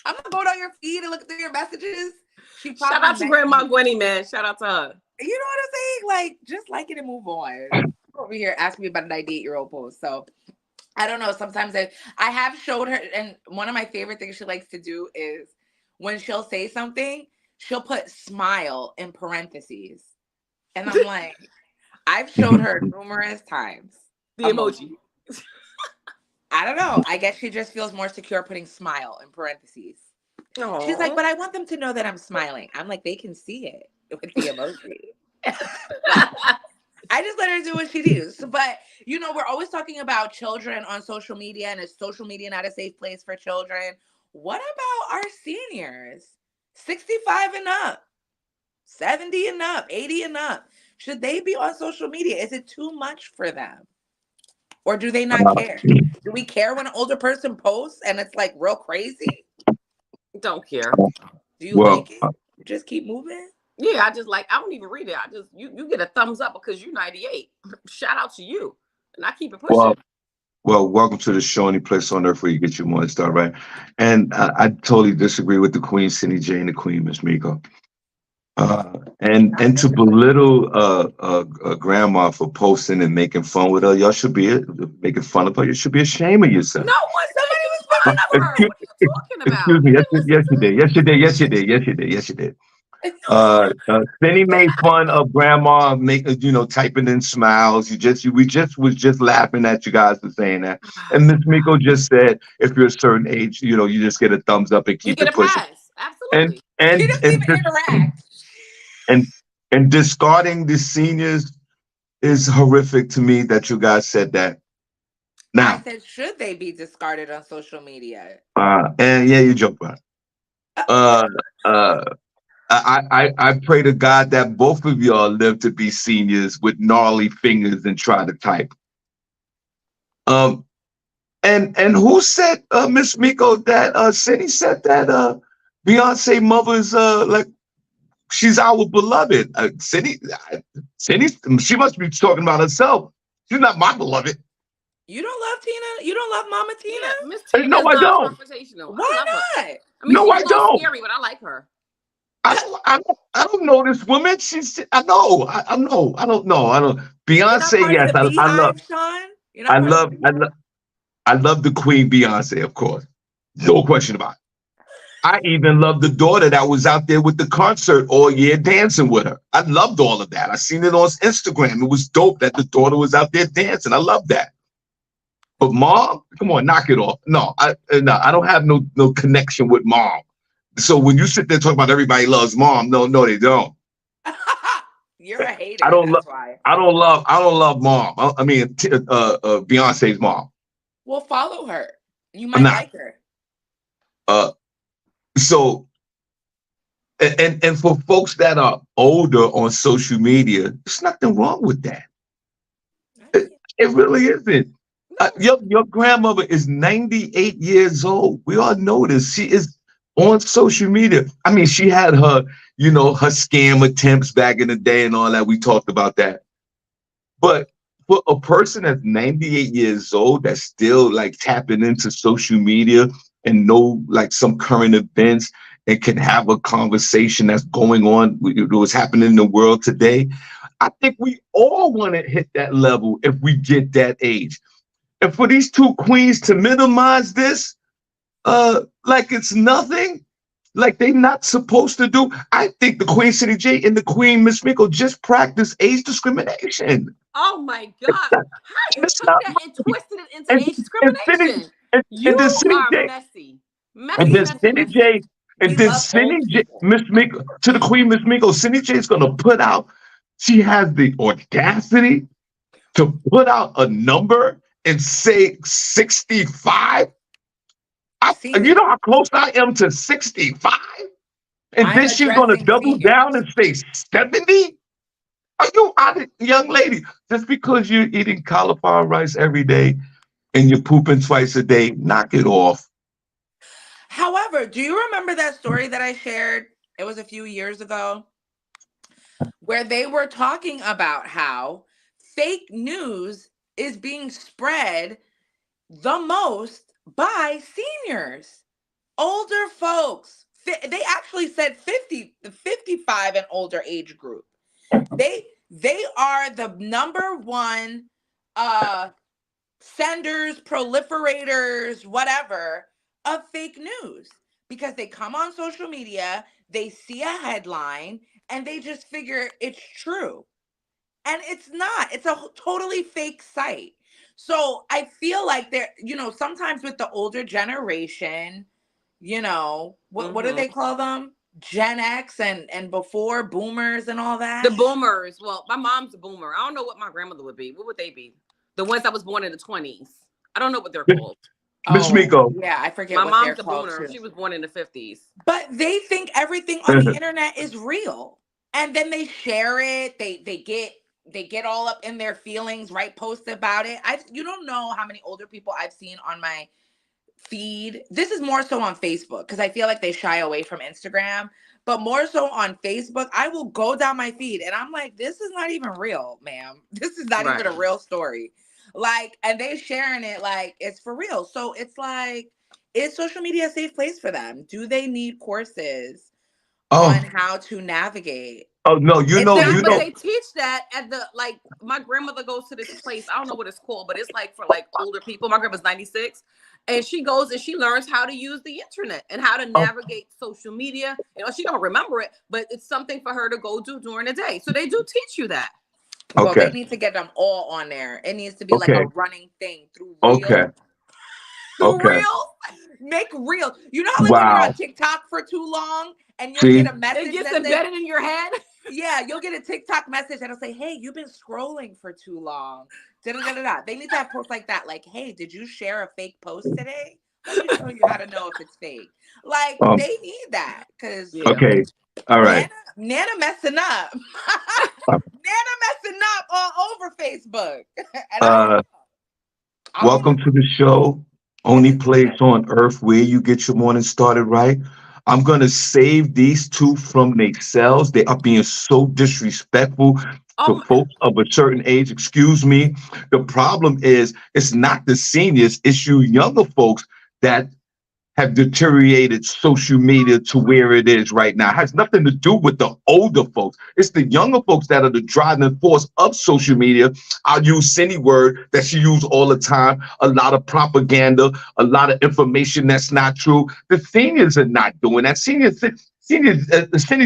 B: I'm not going on your feed and looking through your messages. She
C: Shout
B: probably
C: out to
B: met
C: Grandma
B: you.
C: Gwenny, man. Shout out to her.
B: You know what I'm saying? Like, just like it and move on. Over here asking me about a 98-year-old post. So I don't know. Sometimes I have showed her, and one of my favorite things she likes to do is when she'll say something, she'll put smile in parentheses. And I'm like, I've showed her numerous times.
C: The emoji.
B: I don't know. I guess she just feels more secure putting smile in parentheses.
C: Aww.
B: She's like, but I want them to know that I'm smiling. I'm like, they can see it with the emoji. I just let her do what she does. But, you know, we're always talking about children on social media, and is social media not a safe place for children? What about our seniors? 65 and up, 70 and up, 80 and up. Should they be on social media? Is it too much for them? Or do they not care? Do we care when an older person posts and it's like real crazy?
C: Don't care.
B: Do you like it? You just keep moving?
C: Yeah, I don't even read it. I just you get a thumbs up because you're 98. Shout out to you. And I keep it pushing.
A: Well, welcome to the show, any place on earth where you get your morning start, right? And I totally disagree with the Queen SennyJ and the Queen Miss Miko. And to belittle grandma for posting and making fun with her, y'all should be making fun of her. You should be ashamed of yourself.
C: No one, somebody was making fun of her. What are you talking about?
A: Excuse me. Yes, you did. Yes, you did. Yes, you did. Yes, you did. Yes, you did. Benny made fun of grandma, typing in smiles. We was just laughing at you guys for saying that. And Miss Miko just said, if you're a certain age, you just get a thumbs up and keep it pushing.
C: Pass. Absolutely.
B: She doesn't even interact.
A: And discarding the seniors is horrific to me that you guys said that. Now,
B: I said, should they be discarded on social media?
A: And yeah, you joke about it. I pray to God that both of y'all live to be seniors with gnarly fingers and try to type. And who said, Miss Miko, that Cindy said that Beyonce mother's like she's our beloved. Cindy, she must be talking about herself. She's not my beloved.
B: You don't love Tina? You don't love Mama Tina?
C: Yeah, Miss Tina
A: No, I don't.
B: Why not?
C: I mean,
A: No, I
C: she's
A: don't.
C: scary, but I like her.
A: I don't know this woman. I know. I know. I don't know. I don't. Beyonce, yes. I love.
B: Sean?
A: I love the Queen Beyonce, of course. No question about it. I even love the daughter that was out there with the concert all year dancing with her. I loved all of that. I seen it on Instagram. It was dope that the daughter was out there dancing. I love that. But mom, come on, knock it off. No, I don't have no connection with mom. So when you sit there talking about everybody loves mom, no, they don't.
B: You're a hater.
A: I don't
B: that's why.
A: I don't love mom. I mean, Beyonce's mom.
B: Well, follow her. You might like her.
A: So, and for folks that are older on social media, there's nothing wrong with that. It really isn't. Your grandmother is 98 years old. We all know this. She is on social media. I mean, she had her, her scam attempts back in the day and all that. We talked about that. But for a person that's 98 years old that's still like tapping into social media and know like some current events and can have a conversation that's going on, what's happening in the world today, I think we all want to hit that level if we get that age. And for these two queens to minimize this, like it's nothing, like they're not supposed to do. I think the Queen SennyJ and the Queen Miss Miko just practice age discrimination.
C: Oh my God! How you took that and twisted it into age discrimination? You are messy.
A: And then SennyJ, Miss Miko, to the Queen Miss Miko, SennyJ is gonna put out. She has the audacity to put out a number and say 65. You know how close I am to 65? And then she's going to double down and say 70? Are you out of, young lady? Just because you're eating cauliflower rice every day and you're pooping twice a day, knock it off.
B: However, do you remember that story that I shared? It was a few years ago where they were talking about how fake news is being spread the most by seniors, older folks. They actually said 50, the 55 and older age group. They are the number one senders, proliferators, whatever, of fake news, because they come on social media, they see a headline and they just figure it's true. And it's not. It's a totally fake site. So I feel like there, sometimes with the older generation, what do
C: Mm-hmm.
B: they call them? Gen X and before boomers and all
C: The
B: that.
C: boomers. Well, my mom's a boomer. I don't know what my grandmother would be. What would they be? The ones that was born in the 20s. I don't know what they're called.
A: Miss
B: Oh,
A: Miko.
B: yeah, I forget
C: My
B: what they're
C: mom's a
B: called
C: boomer.
B: too.
C: She was born in the 50s.
B: But they think everything on the internet is real. And then they share it. They get all up in their feelings, write posts about it. You don't know how many older people I've seen on my feed. This is more so on Facebook because I feel like they shy away from Instagram, but more so on Facebook. I will go down my feed and I'm like, this is not even real, ma'am. This is not even a
C: Right.
B: real story. Like, and they sharing it like it's for real. So it's like, is social media a safe place for them? Do they need courses on
A: Oh,
B: how to navigate?
A: oh no,
B: It's not,
C: But
B: but
C: they teach that at the like my grandmother goes to this place. I don't know what it's called, but it's like for like older people. My grandma's 96. And she goes and she learns how to use the internet and how to
A: oh,
C: navigate social media. She don't remember it, but it's something for her to go do during the day. So they do teach you that.
B: well, they
A: okay,
B: need to get them all on there. It needs to be like a
A: okay,
B: running thing through real.
A: okay,
C: Through
A: okay.
C: real,
B: Make real. You know how like when you're on
A: Wow.
B: TikTok for too long and you'll
A: See,
B: get a
C: it
B: message
C: gets
B: that says,
C: embedded in your head.
B: yeah, you'll get a TikTok message that'll say, hey, you've been scrolling for too long. Da-da-da-da-da. They need to have posts like that. Like, hey, did you share a fake post today? Let me show you how to know if it's fake. Like,
A: um,
B: they need that because
C: Yeah.
A: okay, all right.
B: Nana messing up.
A: Uh,
B: Nana messing up all over Facebook. And
A: uh,
B: I don't
A: welcome
B: even
A: to the show.
B: it's
A: Only
B: a
A: place
B: secret.
A: on earth where you get your morning started right. I'm gonna save these two from themselves. They are being so disrespectful to
C: Um,
A: folks of a certain age. Excuse me. The problem is it's not the seniors, it's you younger folks that have deteriorated social media to where it is right now. It has nothing to do with the older folks. It's the younger folks that are the driving force of social media. I'll use Cindy word that she uses all the time. A lot of propaganda, a lot of information that's not true. The seniors are not doing that. Cindy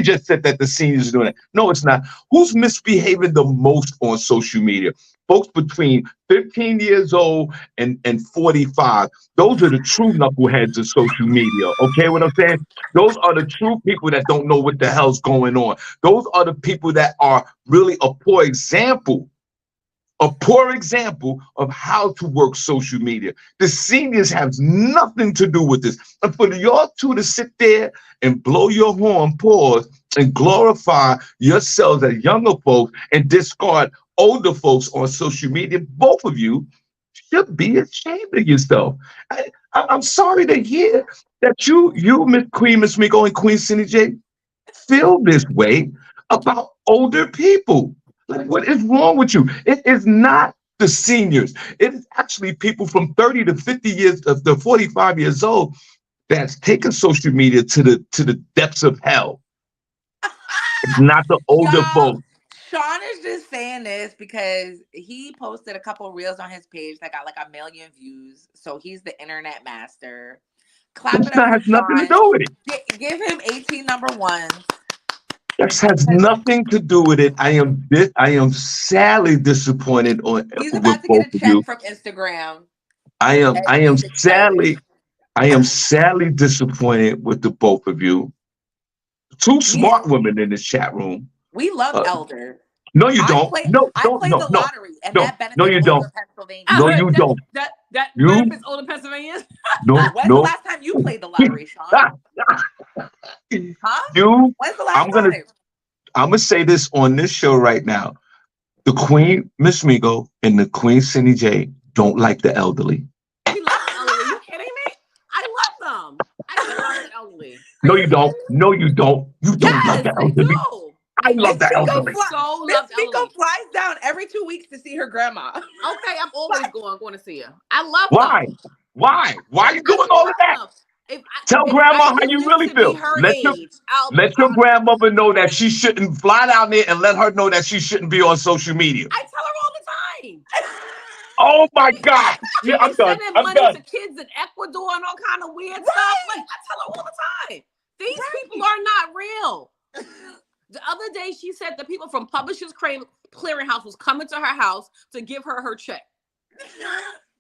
A: just said that the seniors are doing it. No, it's not. Who's misbehaving the most on social media? Folks between 15 years old and 45. Those are the true knuckleheads of social media. Okay, what I'm saying? Those are the true people that don't know what the hell's going on. Those are the people that are really a poor example of how to work social media. The seniors have nothing to do with this. And for y'all two to sit there and blow your horn, pause, and glorify yourselves as younger folks and discard older folks on social media, both of you should be ashamed of yourself. I'm sorry to hear that you, Miss Queen, Miss Miko, and Queen Cindy J, feel this way about older people. Like, what is wrong with you? It is not the seniors. It is actually people from 30 to 50 years, to 45 years old that's taken social media to the depths of hell. It's not the older
B: Y'all,
A: folks.
B: Sean is just saying this because he posted a couple reels on his page that got like 1 million views. So he's the internet master. Clap
A: That's
B: it up
A: not
B: for
A: has nothing to
B: Sean.
A: do with it.
B: Give him 18 number ones.
A: That has nothing to do with it. I am sadly disappointed
B: He's
A: with
B: about to
A: both
B: get a
A: of you.
B: check from Instagram
A: I
B: and
A: am
B: he's excited.
A: I am sadly disappointed with the both of you. Two
B: Me,
A: smart women in this chat room.
B: we love
A: Uh,
B: Elder.
A: no, you don't. No,
B: I
A: don't.
B: played
A: No,
B: the
A: no,
B: lottery and
A: no,
B: that
A: no,
B: benefited
A: you don't.
B: older
C: I
A: No,
B: Pennsylvanians.
C: heard
A: you don't.
C: that
A: You
C: benefits older Pennsylvanians.
A: no,
B: When's the
A: no.
B: last time you played the lottery, Sean? Huh?
A: You.
B: When's the last
A: I'm gonna.
B: time?
A: I'm gonna say this on this show right now. The Queen Miss Migo and the Queen Cindy J don't like the elderly.
C: We love the elderly. Are you kidding me? I love them. I love the elderly. Are
A: No,
C: you
A: you
C: kidding
A: don't.
C: me?
A: No, you don't. You don't love
C: Yes,
A: the
C: I
A: elderly.
C: do.
A: I
C: I
A: love
B: Miss
A: the
B: Miko,
A: elderly.
C: so
B: Miss
C: love the
B: Miko
C: elderly.
B: flies down every 2 weeks to see her grandma.
C: Okay, I'm always going to see her. I love
A: Why?
C: them.
A: Why? Why are you
C: I
A: doing all of that?
C: love them.
A: Tell
C: If I
A: grandma how
C: can
A: you
C: live
A: really
C: to be
A: feel.
C: her age,
A: Let your grandmother know that she shouldn't fly down there and let her know that she shouldn't be on social media.
C: I tell her all the time.
A: Oh my God.
C: She
A: Yeah,
C: be
A: I'm done.
C: sending
A: I'm
C: money
A: done.
C: to kids in Ecuador and all kind of weird stuff. Like I tell her all the time. These people are not real. The other day, she said the people from Publishers Clearinghouse was coming to her house to give her check.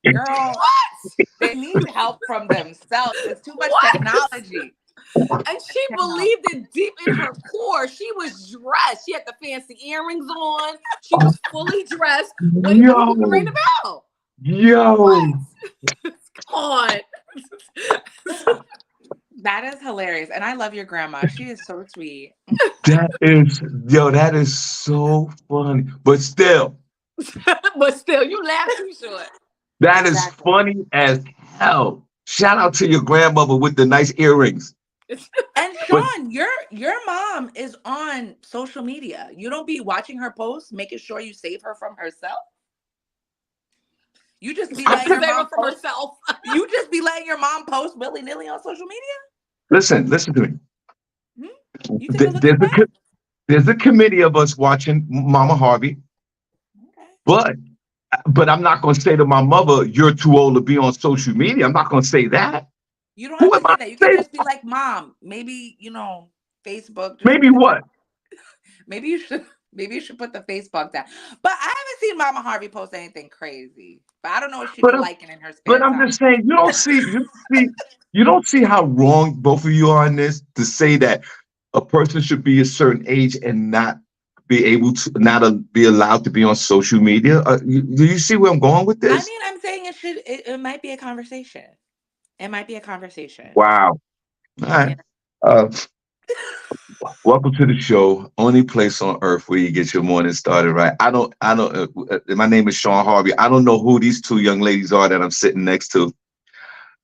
B: Girl, what? They need help from themselves. It's too much technology.
C: And she believed it deep in her core. She was dressed. She had the fancy earrings on. She was fully dressed. Waiting for people to ring the bell.
A: Yo.
C: Come on.
B: That is hilarious. And I love your grandma. She is so sweet.
A: That is so funny. But still,
C: you laugh too short.
A: That is funny as hell. Shout out to your grandmother with the nice earrings.
B: And Shawn, your mom is on social media. You don't be watching her posts, making sure you save her from herself. You just be letting your mom from herself. You just be letting your mom post willy-nilly on social media.
A: Listen to me. There's a committee of us watching Mama Harvey, but I'm not going to say to my mother, "You're too old to be on social media." I'm not going to say that.
B: You don't have to say that. You can just be like, "Mom, maybe Facebook."
A: Maybe what?
B: Maybe you should put the Facebook down. But I haven't seen Mama Harvey post anything crazy. But I don't know what she's liking in her spare time.
A: But I'm just saying, you don't see how wrong both of you are on this to say that a person should be a certain age and not be able to, not be allowed to be on social media. Do you see where I'm going with this?
B: I mean, I'm saying it might be a conversation. It might be a conversation.
A: Wow. All right. Welcome to the show. Only place on earth where you get your morning started right. I don't. My name is Shawn Harvey. I don't know who these two young ladies are that I'm sitting next to.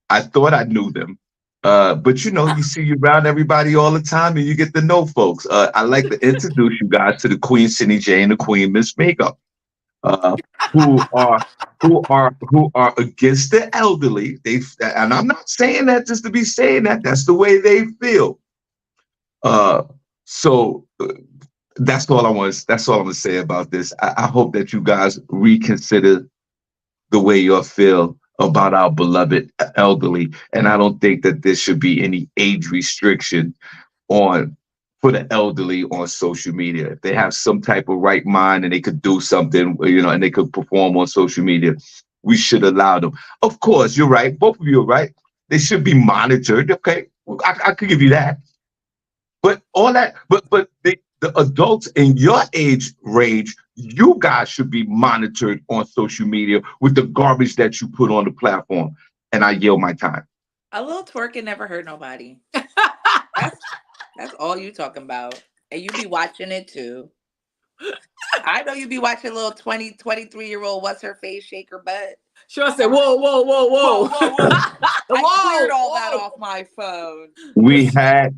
A: I thought I knew them. But you see you around everybody all the time and you get to know folks. I like to introduce you guys to the Queen SennyJ and the Queen Miss Miko, who are against the elderly. And I'm not saying that just to be saying that. That's the way they feel. So that's all I'm gonna say about this. I hope that you guys reconsider the way you feel about our beloved elderly, and I don't think that there should be any age restriction for the elderly on social media. If they have some type of right mind and they could do something, and they could perform on social media, we should allow them. Of course, you're right. Both of you are right. They should be monitored. Okay, I could give you that. But all that, but the adults in your age range, you guys should be monitored on social media with the garbage that you put on the platform. And I yield my time.
B: A little twerking never hurt nobody. That's all you talking about. And you be watching it too. I know you be watching little 23-year-old what's her face shake her butt.
C: Sure said, whoa.
B: I cleared all that off my phone.
A: We had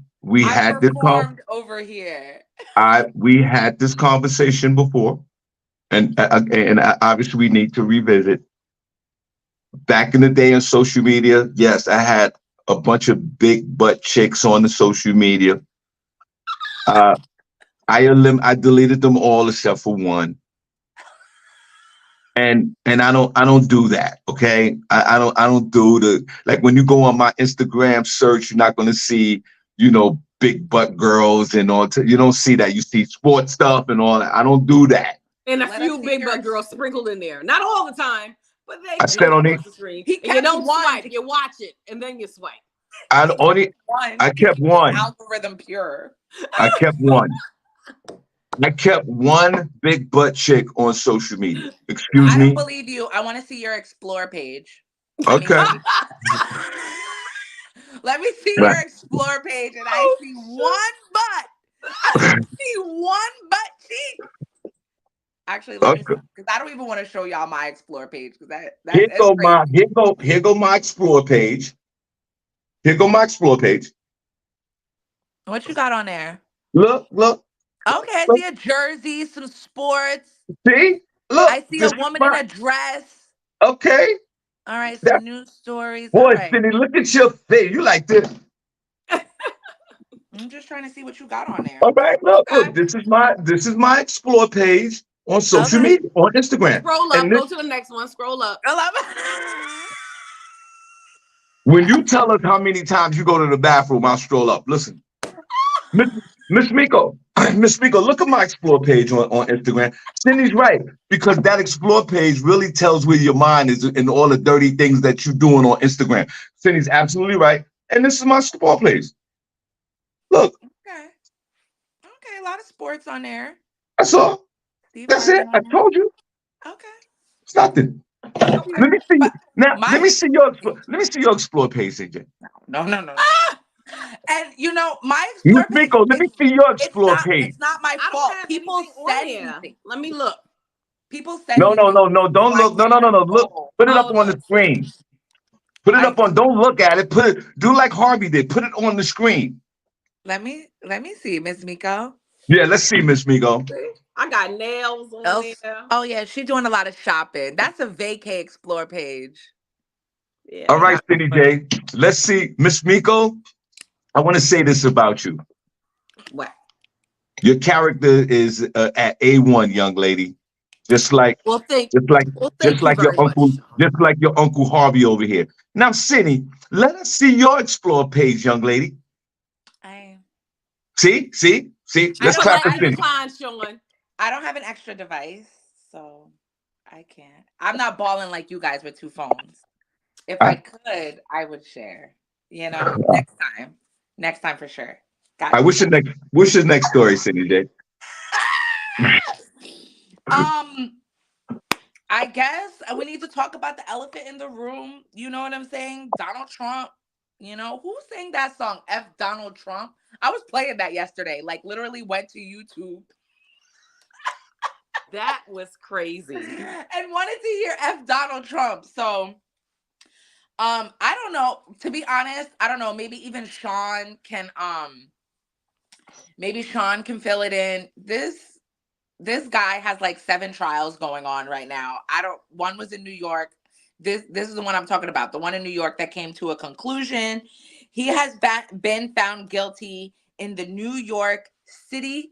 A: this
B: over here.
A: We had this conversation before, and obviously we need to revisit. Back in the day on social media, yes, I had a bunch of big butt chicks on the social media. I deleted them all except for one. And I don't do that. Okay. I don't do like when you go on my Instagram search, you're not going to see, big butt girls and all. You don't see that. You see sports stuff and all that. I don't do that.
C: And a few big butt girls sprinkled in there. Not all the time, but they.
A: I said on it.
C: You don't swipe. You watch it and then you swipe.
A: I kept one.
B: Algorithm pure.
A: I kept one. I kept one big butt chick on social media. Excuse me.
B: I don't believe you. I want to see your explore page.
A: Okay.
B: Let me see your explore page, and I see one butt. I see one butt cheek. Actually, let me see, because I don't even want to show y'all my explore page because
A: here go my explore page. Here go my explore page.
B: What you got on there?
A: Look.
B: Okay, I see a jersey, some sports.
A: See? Look.
B: I see a woman in a dress.
A: Okay.
B: All right, some news stories.
A: Boy, Cindy, look at your face. You like this.
B: I'm just trying to see what you got on there.
A: All right, look. This is my explore page on social media, on Instagram.
C: Scroll up, go to the next one. Scroll up.
A: When you tell us how many times you go to the bathroom, I'll stroll up. Listen. Miss Miss Miko, Miss Miko, look at my explore page on Instagram. Cindy's right because that explore page really tells where your mind is and all the dirty things that you're doing on Instagram. Cindy's absolutely right, and this is my explore page. Look,
B: Okay. Okay. A lot of sports on there.
A: that's all.
B: Steve
A: That's
B: Harvey
A: it. I
B: Morning.
A: told you.
B: Okay.
A: It's nothing.
C: Okay.
A: Let me see.
B: But
A: Now, let
B: my
A: me see your let me see your explore page, CJ.
B: no. And my
A: Miss
B: explore page,
A: Miko, let me see your explore page.
B: it's not my
C: I don't
B: fault.
C: have
B: People
C: anything on
B: send me
C: there.
B: things.
C: Let me look.
B: People send
A: No,
B: me
A: no,
B: things.
A: no, no.
B: So
A: Don't
B: I
A: look. No,
B: can't
A: no, no, no. Look.
B: control.
A: Put it up
C: Oh,
A: on the
C: look.
A: screen. Put it
B: I
A: up on. Don't look at it. Put it. Do like Harvey did. Put it on the screen.
B: let me see, Miss Miko.
A: Yeah, let's see, Miss Migo.
C: See? I got nails on
B: Else,
C: there.
B: oh yeah, she's doing a lot of shopping. That's a vacay explore page.
C: Yeah,
A: All
C: I
A: right,
C: got
A: Cindy J. Let's see, Miss Miko. I want to say this about you.
C: what?
A: Your character is at A1, young lady. Just like,
C: Well, thank
A: just like,
C: well,
A: just
C: thank you
A: like your
C: very much,
A: uncle,
C: Sean.
A: just like your Uncle Harvey over here. Now, Cindy, let us see your explore page, young lady.
B: I
A: See.
B: I
A: Let's
B: don't
A: clap for
C: Politely
B: I
A: Cindy.
C: decline, Sean.
B: I don't have an extra device, so I can't. I'm not balling like you guys with two phones. If I
A: I,
B: could, I would share. Next time. Next time for sure.
A: I
B: Got you,
A: wish your
B: Sean.
A: next, wish your next story, Cindy J.
B: um, I guess we need to talk about the elephant in the room. You know what I'm saying? Donald Trump. Who sang that song? F Donald Trump. I was playing that yesterday. Like literally went to YouTube
C: That was crazy.
B: and wanted to hear F Donald Trump. So I don't know. To be honest, I don't know. Maybe Sean can fill it in. This guy has like 7 trials going on right now. I don't One was in New York. This is the one I'm talking about. The one in New York that came to a conclusion. He has been found guilty in the New York City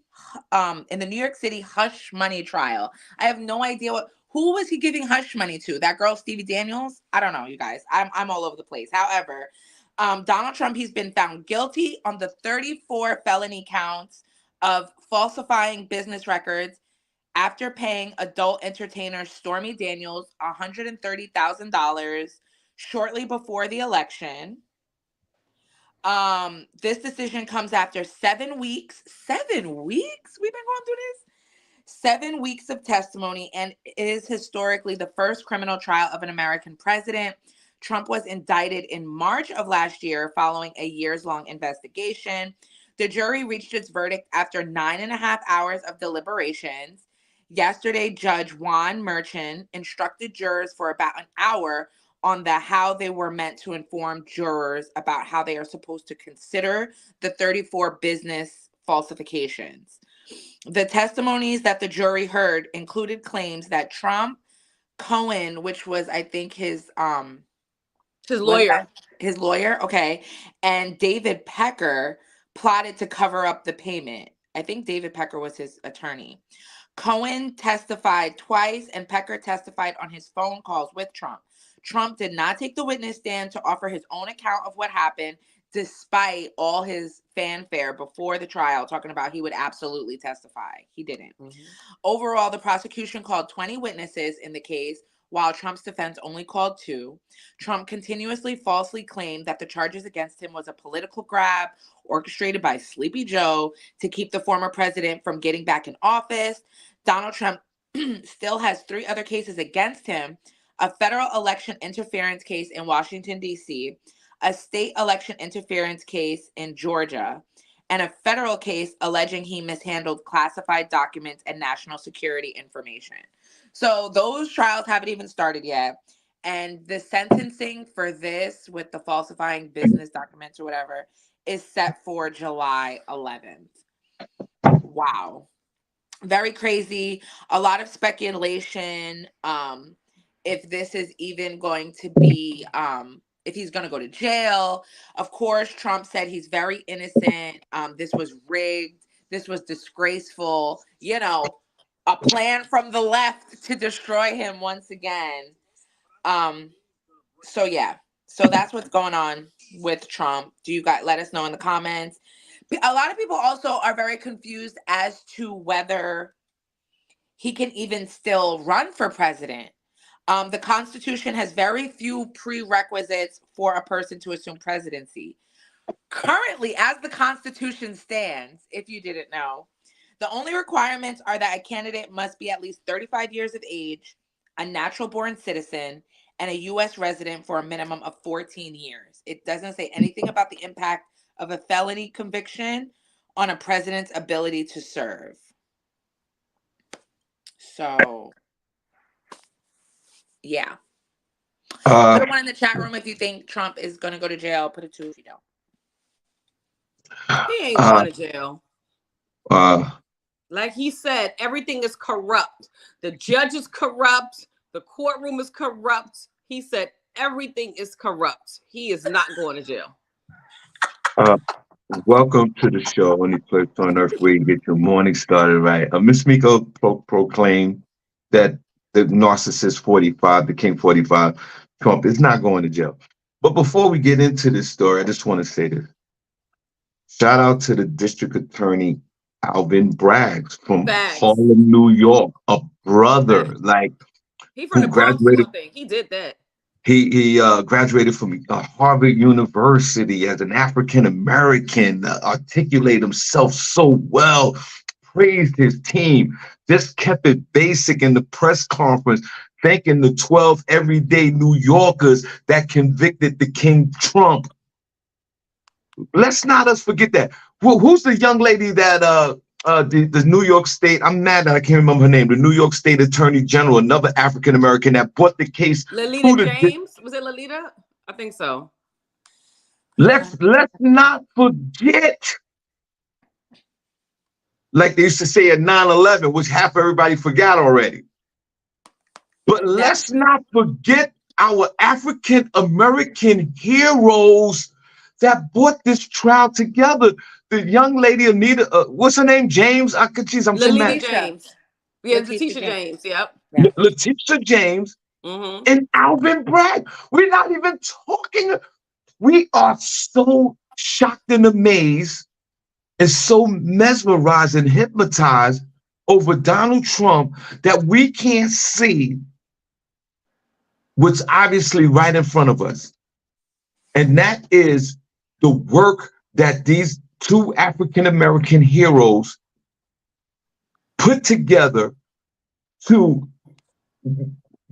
B: hush money trial. I have no idea who was he giving hush money to? That girl Stevie Daniels? I don't know, you guys. I'm all over the place. However, Donald Trump, he's been found guilty on the 34 felony counts of falsifying business records after paying adult entertainer Stormy Daniels $130,000 shortly before the election. This decision comes after 7 weeks. 7 weeks? We've been going through this. 7 weeks of testimony, and is historically the first criminal trial of an American president. Trump was indicted in March of last year following a years-long investigation. The jury reached its verdict after 9.5 hours of deliberations. Yesterday, Judge Juan Merchan instructed jurors for about an hour on how they were meant to inform jurors about how they are supposed to consider the 34 business falsifications. The testimonies that the jury heard included claims that Trump, Cohen, which was I think
C: His
B: was
C: lawyer.
B: that his lawyer, okay, and David Pecker plotted to cover up the payment. I think David Pecker was his attorney. Cohen testified twice, and Pecker testified on his phone calls with Trump. Trump did not take the witness stand to offer his own account of what happened, despite all his fanfare before the trial, talking about he would absolutely testify. He didn't.
C: Mhm.
B: Overall, the prosecution called 20 witnesses in the case, while Trump's defense only called 2. Trump continuously falsely claimed that the charges against him was a political grab orchestrated by Sleepy Joe to keep the former president from getting back in office. Donald Trump still has 3 other cases against him: a federal election interference case in Washington, D.C., a state election interference case in Georgia, and a federal case alleging he mishandled classified documents and national security information. So those trials haven't even started yet. And the sentencing for this, with the falsifying business documents or whatever, is set for July 11th. Wow. Very crazy. A lot of speculation. If this is even going to be, if he's going to go to jail. Of course, Trump said he's very innocent. This was rigged. This was disgraceful. A plan from the left to destroy him once again. Um, so yeah. So that's what's going on with Trump. Do you guys let us know in the comments? A lot of people also are very confused as to whether he can even still run for president. The Constitution has very few prerequisites for a person to assume presidency. Currently, as the Constitution stands, if you didn't know, the only requirements are that a candidate must be at least 35 years of age, a natural born citizen, and a U.S. resident for a minimum of 14 years. It doesn't say anything about the impact of a felony conviction on a president's ability to serve. So, yeah. Put a 1 in the chat room if you think Trump is going to go to jail. Put a 2 if you don't.
C: He ain't going to jail.
A: Uh,
C: Like he said, everything is corrupt. The judge is corrupt. The courtroom is corrupt. He said everything is corrupt. He is not going to jail.
A: Welcome to the show, Only Place on Earth where you get your morning started right. Miss Miko proclaimed that the narcissist 45, the King 45, Trump is not going to jail. But before we get into this story, I just want to say this. Shout out to the District Attorney Alvin Braggs from Harlem, New York, a brother, like
C: he from the Bronx, I think. He did that.
A: He graduated from Harvard University as an African American, articulated himself so well, praised his team, just kept it basic in the press conference, thanking the 12 everyday New Yorkers that convicted the King Trump. Let's not us forget that. Well, who's the young lady that the New York State, I'm mad that I can't remember her name, the New York State Attorney General, another African American that brought the case.
C: Lolita James? Was it Lolita? I think so.
A: Let's not forget, like they used to say at 9/11, which half everybody forgot already. But let's not forget our African American heroes that brought this trial together. The young lady Anita, what's her name? James. I'm so mad.
C: James. Yeah, Letitia James. Yep.
A: Letitia James and Alvin Bragg. We're not even talking. We are so shocked and amazed and so mesmerized and hypnotized over Donald Trump that we can't see what's obviously right in front of us. And that is the work that these two African-American heroes put together to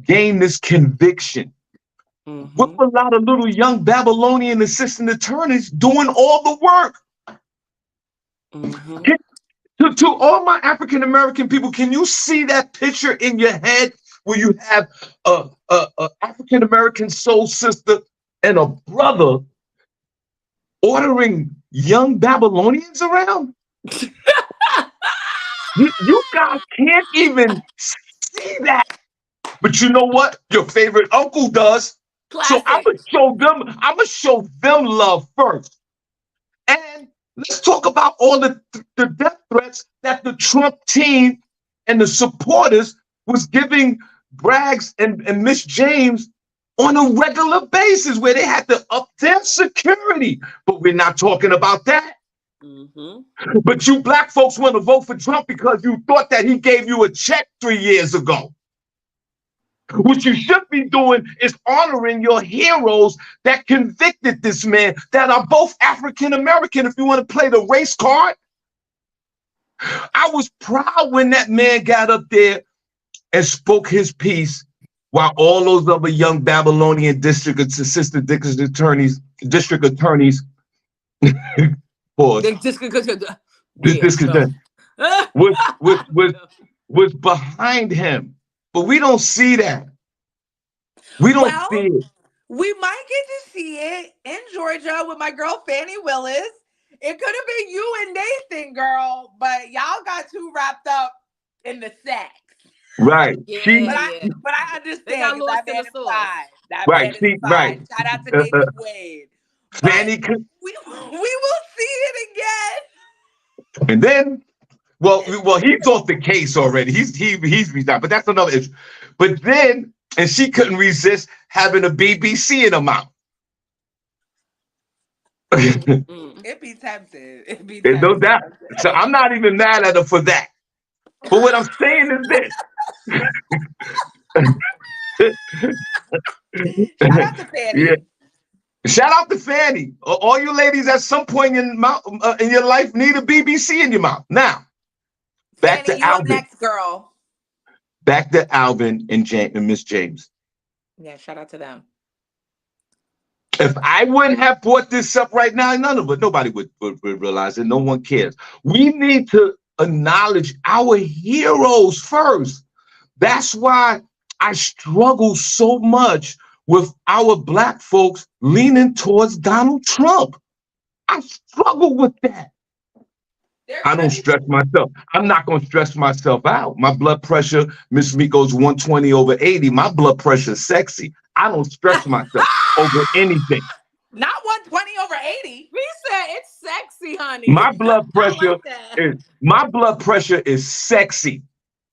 A: gain this conviction. With a lot of little young Babylonian assistant attorneys doing all the work. To all my African-American people, can you see that picture in your head where you have a African-American soul sister and a brother ordering young Babylonians around? you guys can't even see that. But you know what? Your favorite uncle does. Classic. So I'm gonna show them love first. And let's talk about all the death threats that the Trump team and the supporters was giving Braggs and Miss James on a regular basis, where they had to up their security. But we're not talking about that. But you black folks want to vote for Trump because you thought that he gave you a check 3 years ago. What you should be doing is honoring your heroes that convicted this man, that are both African American, if you want to play the race card. I was proud when that man got up there and spoke his piece, while all those other young Babylonian assistant district attorneys was behind him. But we don't see that. We don't see it.
B: We might get to see it in Georgia with my girl Fannie Willis. It could have been you and Nathan, girl, but y'all got too wrapped up in the sex.
A: Right.
B: Yeah, but I understand. That man is fine. That man is fine. Shout out to Nathan Wade.
A: Fannie,
B: we will see it again.
A: And then, well, he's off the case already. He's resigned, but that's another issue. But then, and she couldn't resist having a BBC in her mouth.
B: It be tempted. It be
A: There's no
B: tempted.
A: doubt. So I'm not even mad at her for that. But what I'm saying is this.
B: Shout out to
A: Yeah.
B: Fanny.
A: Shout out to Fanny. All you ladies at some point in your life need a BBC in your mouth. Now, back
B: Fanny,
A: to
B: you up
A: Alvin.
B: next, girl.
A: Back to Alvin and Miss James.
B: Yeah, shout out to them.
A: If I wouldn't have brought this up right now, nobody would realize it. No one cares. We need to acknowledge our heroes first. That's why I struggle so much with our black folks leaning towards Donald Trump. I struggle with that.
B: They're
A: I don't
B: crazy.
A: stress myself. I'm not going to stress myself out. My blood pressure, Miss Miko's 120/80. My blood pressure is sexy. I don't stress myself over anything.
B: Not 120/80.
C: We said it's sexy, honey.
A: My blood
C: I
A: pressure
C: like that.
A: is sexy.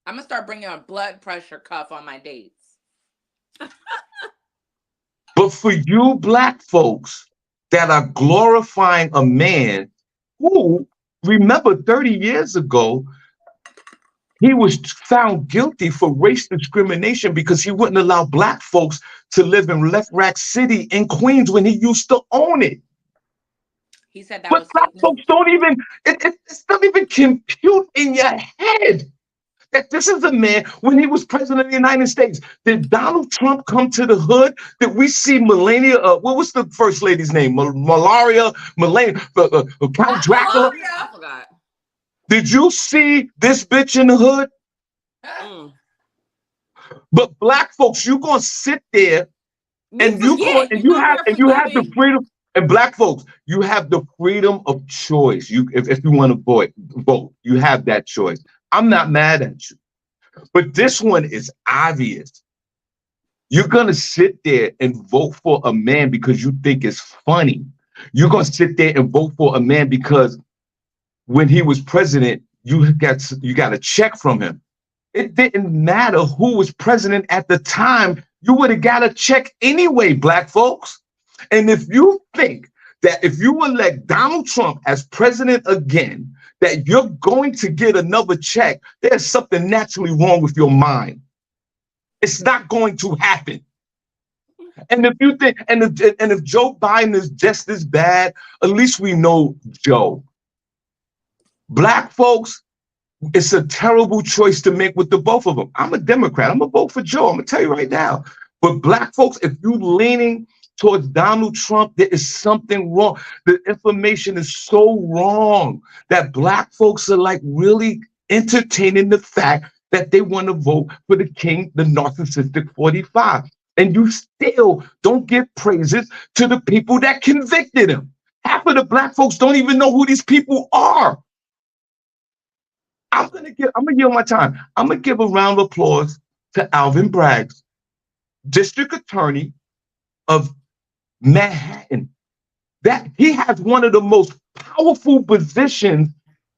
B: I'm gonna start bringing a blood pressure cuff on my dates.
A: But for you black folks that are glorifying a man who, remember 30 years ago, he was found guilty for race discrimination because he wouldn't allow black folks to live in Left Rack City in Queens when he used to own it.
B: He said that
A: But
B: was
A: black
B: fake
A: folks
B: news.
A: don't even, it doesn't even compute in your head that this is a man when he was president of the United States. Did Donald Trump come to the hood? Did we see Melania? What was the first lady's name? Melania, Count Dracula?
C: I forgot.
A: Did you see this bitch in the hood?
C: Mm.
A: But black folks, you gonna sit there and
C: You forget.
A: you have the
C: me.
A: freedom. And black folks, you have the freedom of choice. If you want to vote, you have that choice. I'm not mad at you, but this one is obvious. You're gonna sit there and vote for a man because you think it's funny. You're gonna sit there and vote for a man because when he was president, you got a check from him. It didn't matter who was president at the time. You would have got a check anyway, black folks. And if you think that if you elect Donald Trump as president again, that you're going to get another check, there's something naturally wrong with your mind. It's not going to happen. And if you think, and if Joe Biden is just as bad, at least we know Joe. Black folks, it's a terrible choice to make with the both of them. I'm a Democrat. I'm gonna vote for Joe. I'm gonna tell you right now. But black folks, if you leaning towards Donald Trump, there is something wrong. The information is so wrong that black folks are like really entertaining the fact that they want to vote for the king, the narcissistic 45. And you still don't give praises to the people that convicted him. Half of the black folks don't even know who these people are. I'm gonna yield my time. I'm gonna give a round of applause to Alvin Bragg, district attorney of Manhattan. That he has one of the most powerful positions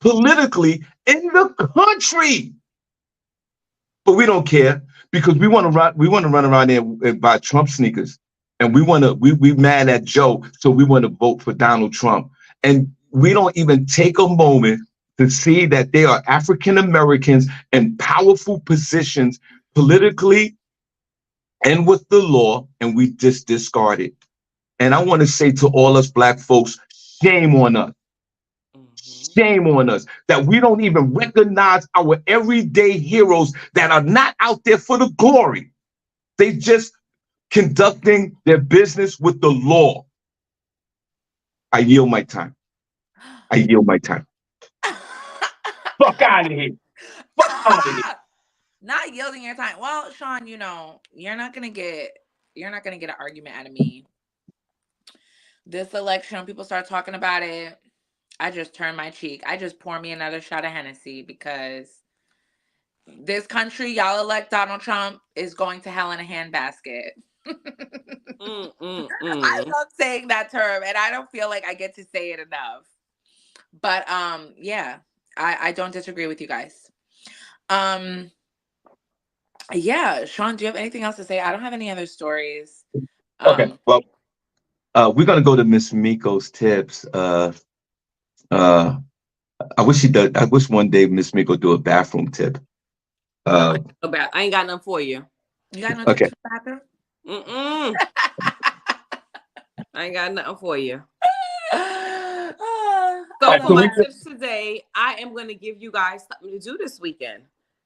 A: politically in the country. But we don't care because we want to run around there and buy Trump sneakers. And we mad at Joe, so we want to vote for Donald Trump. And we don't even take a moment to see that they are African Americans in powerful positions politically and with the law, and we just discard it. And I want to say to all us black folks, shame on us. Shame on us that we don't even recognize our everyday heroes that are not out there for the glory. They just conducting their business with the law. I yield my time. I yield my time. Fuck out of here. Fuck out of here.
B: Not yielding your time. Well, Shawn, you know, you're not gonna get an argument out of me. This election, people start talking about it. I just turn my cheek. I just pour me another shot of Hennessy because this country, y'all elect Donald Trump, is going to hell in a handbasket. I love saying that term, and I don't feel like I get to say it enough. But yeah, I don't disagree with you guys. Yeah, Shawn, do you have anything else to say? I don't have any other stories.
A: Okay, well, we're gonna go to Miss Miko's tips. Uh, I wish she does. I wish one day Miss Miko do a bathroom tip.
C: No,
A: Uh,
C: I ain't got nothing for you.
B: You got no
A: okay.
B: tips for bathroom?
C: I ain't got nothing for you.
B: I
C: So for
B: love
C: my
B: that.
C: tips today, I am going to give you guys something to do this weekend.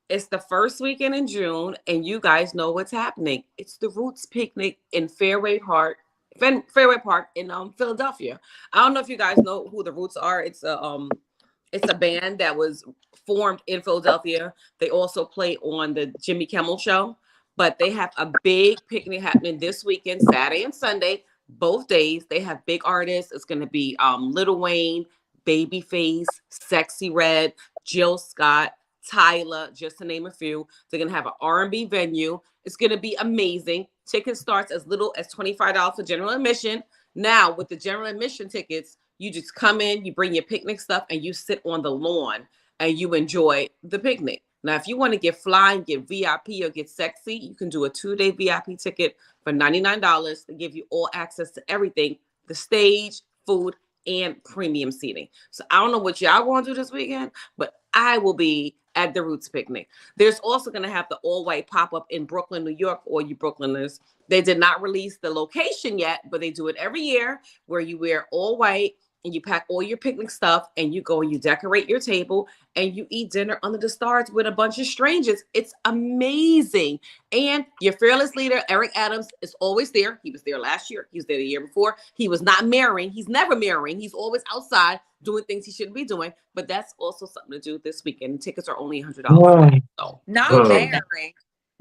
C: It's the first weekend in June, and you guys know what's happening. It's the Roots Picnic in Fairway Park in Philadelphia. I don't know if you guys know who the Roots are. It's a band that was formed in Philadelphia. They also play on the Jimmy Kimmel Show, but they have a big picnic happening this weekend, Saturday and Sunday, both days. They have big artists. It's going to be Lil Wayne, Babyface, Sexy Red, Jill Scott, Tyler, just to name a few. They're going to have an R&B venue. It's going to be amazing. Ticket starts as little as $25 for general admission. Now, with the general admission tickets, you just come in, you bring your picnic stuff, and you sit on the lawn and you enjoy the picnic. Now, if you want to get fly and get VIP or get sexy, you can do a 2-day VIP ticket for $99 to give you all access to everything, the stage, food, and premium seating. So I don't know what y'all want to do this weekend, but I will be at the Roots Picnic. There's also going to have the all-white pop-up in Brooklyn, New York, for all you Brooklyners. They did not release the location yet, but they do it every year where you wear all white and you pack all your picnic stuff and you go and you decorate your table and you eat dinner under the stars with a bunch of strangers. It's amazing. And your fearless leader, Eric Adams, is always there. He was there last year. He was there the year before. He was not marrying. He's never marrying. He's always outside doing things he shouldn't be doing. But that's also something to do this weekend. Tickets are only $100.
A: Wow.
C: So,
B: Not marrying.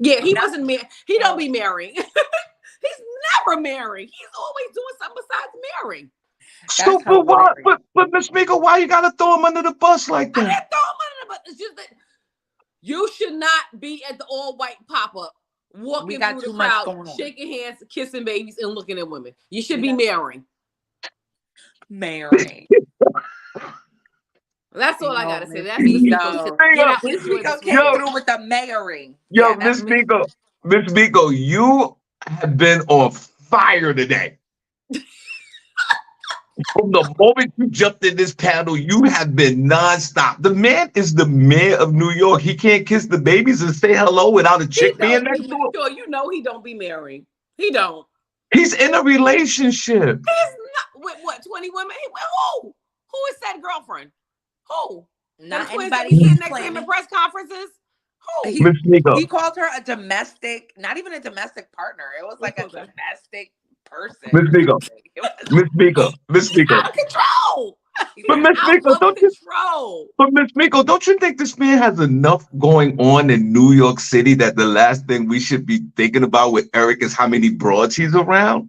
C: yeah, he wasn't married. He don't be marrying. He's never married. He's always doing something besides marrying.
A: So, but why? But Miss Miko, why you gotta throw him under the bus like
C: I
A: that?
C: didn't throw him under the bus. It's just that you should not be at the all-white pop-up, walking through the crowd, shaking hands, kissing babies, and looking at women. You should be marrying.
B: Marrying.
C: That's all I gotta say. That's Miss Miko. Get out.
B: Miss Miko came through with the marrying.
A: Yo, Miss Miko, you have been on fire today. From the moment you jumped in this panel, you have been nonstop. The man is the mayor of New York. He can't kiss the babies and say hello without a chick being next to him.
C: Sure, you know he don't be marrying. He don't.
A: He's in a relationship.
C: He's not with what, 20 women? Who? Who is that girlfriend? Who?
B: Not
C: anybody sitting next to him in press conferences? Who?
B: He called her a domestic, not even a domestic partner. It was like a domestic person.
A: Miss Miko.
C: Out of control.
A: But Miss Miko, don't you think this man has enough going on in New York City that the last thing we should be thinking about with Eric is how many broads he's around?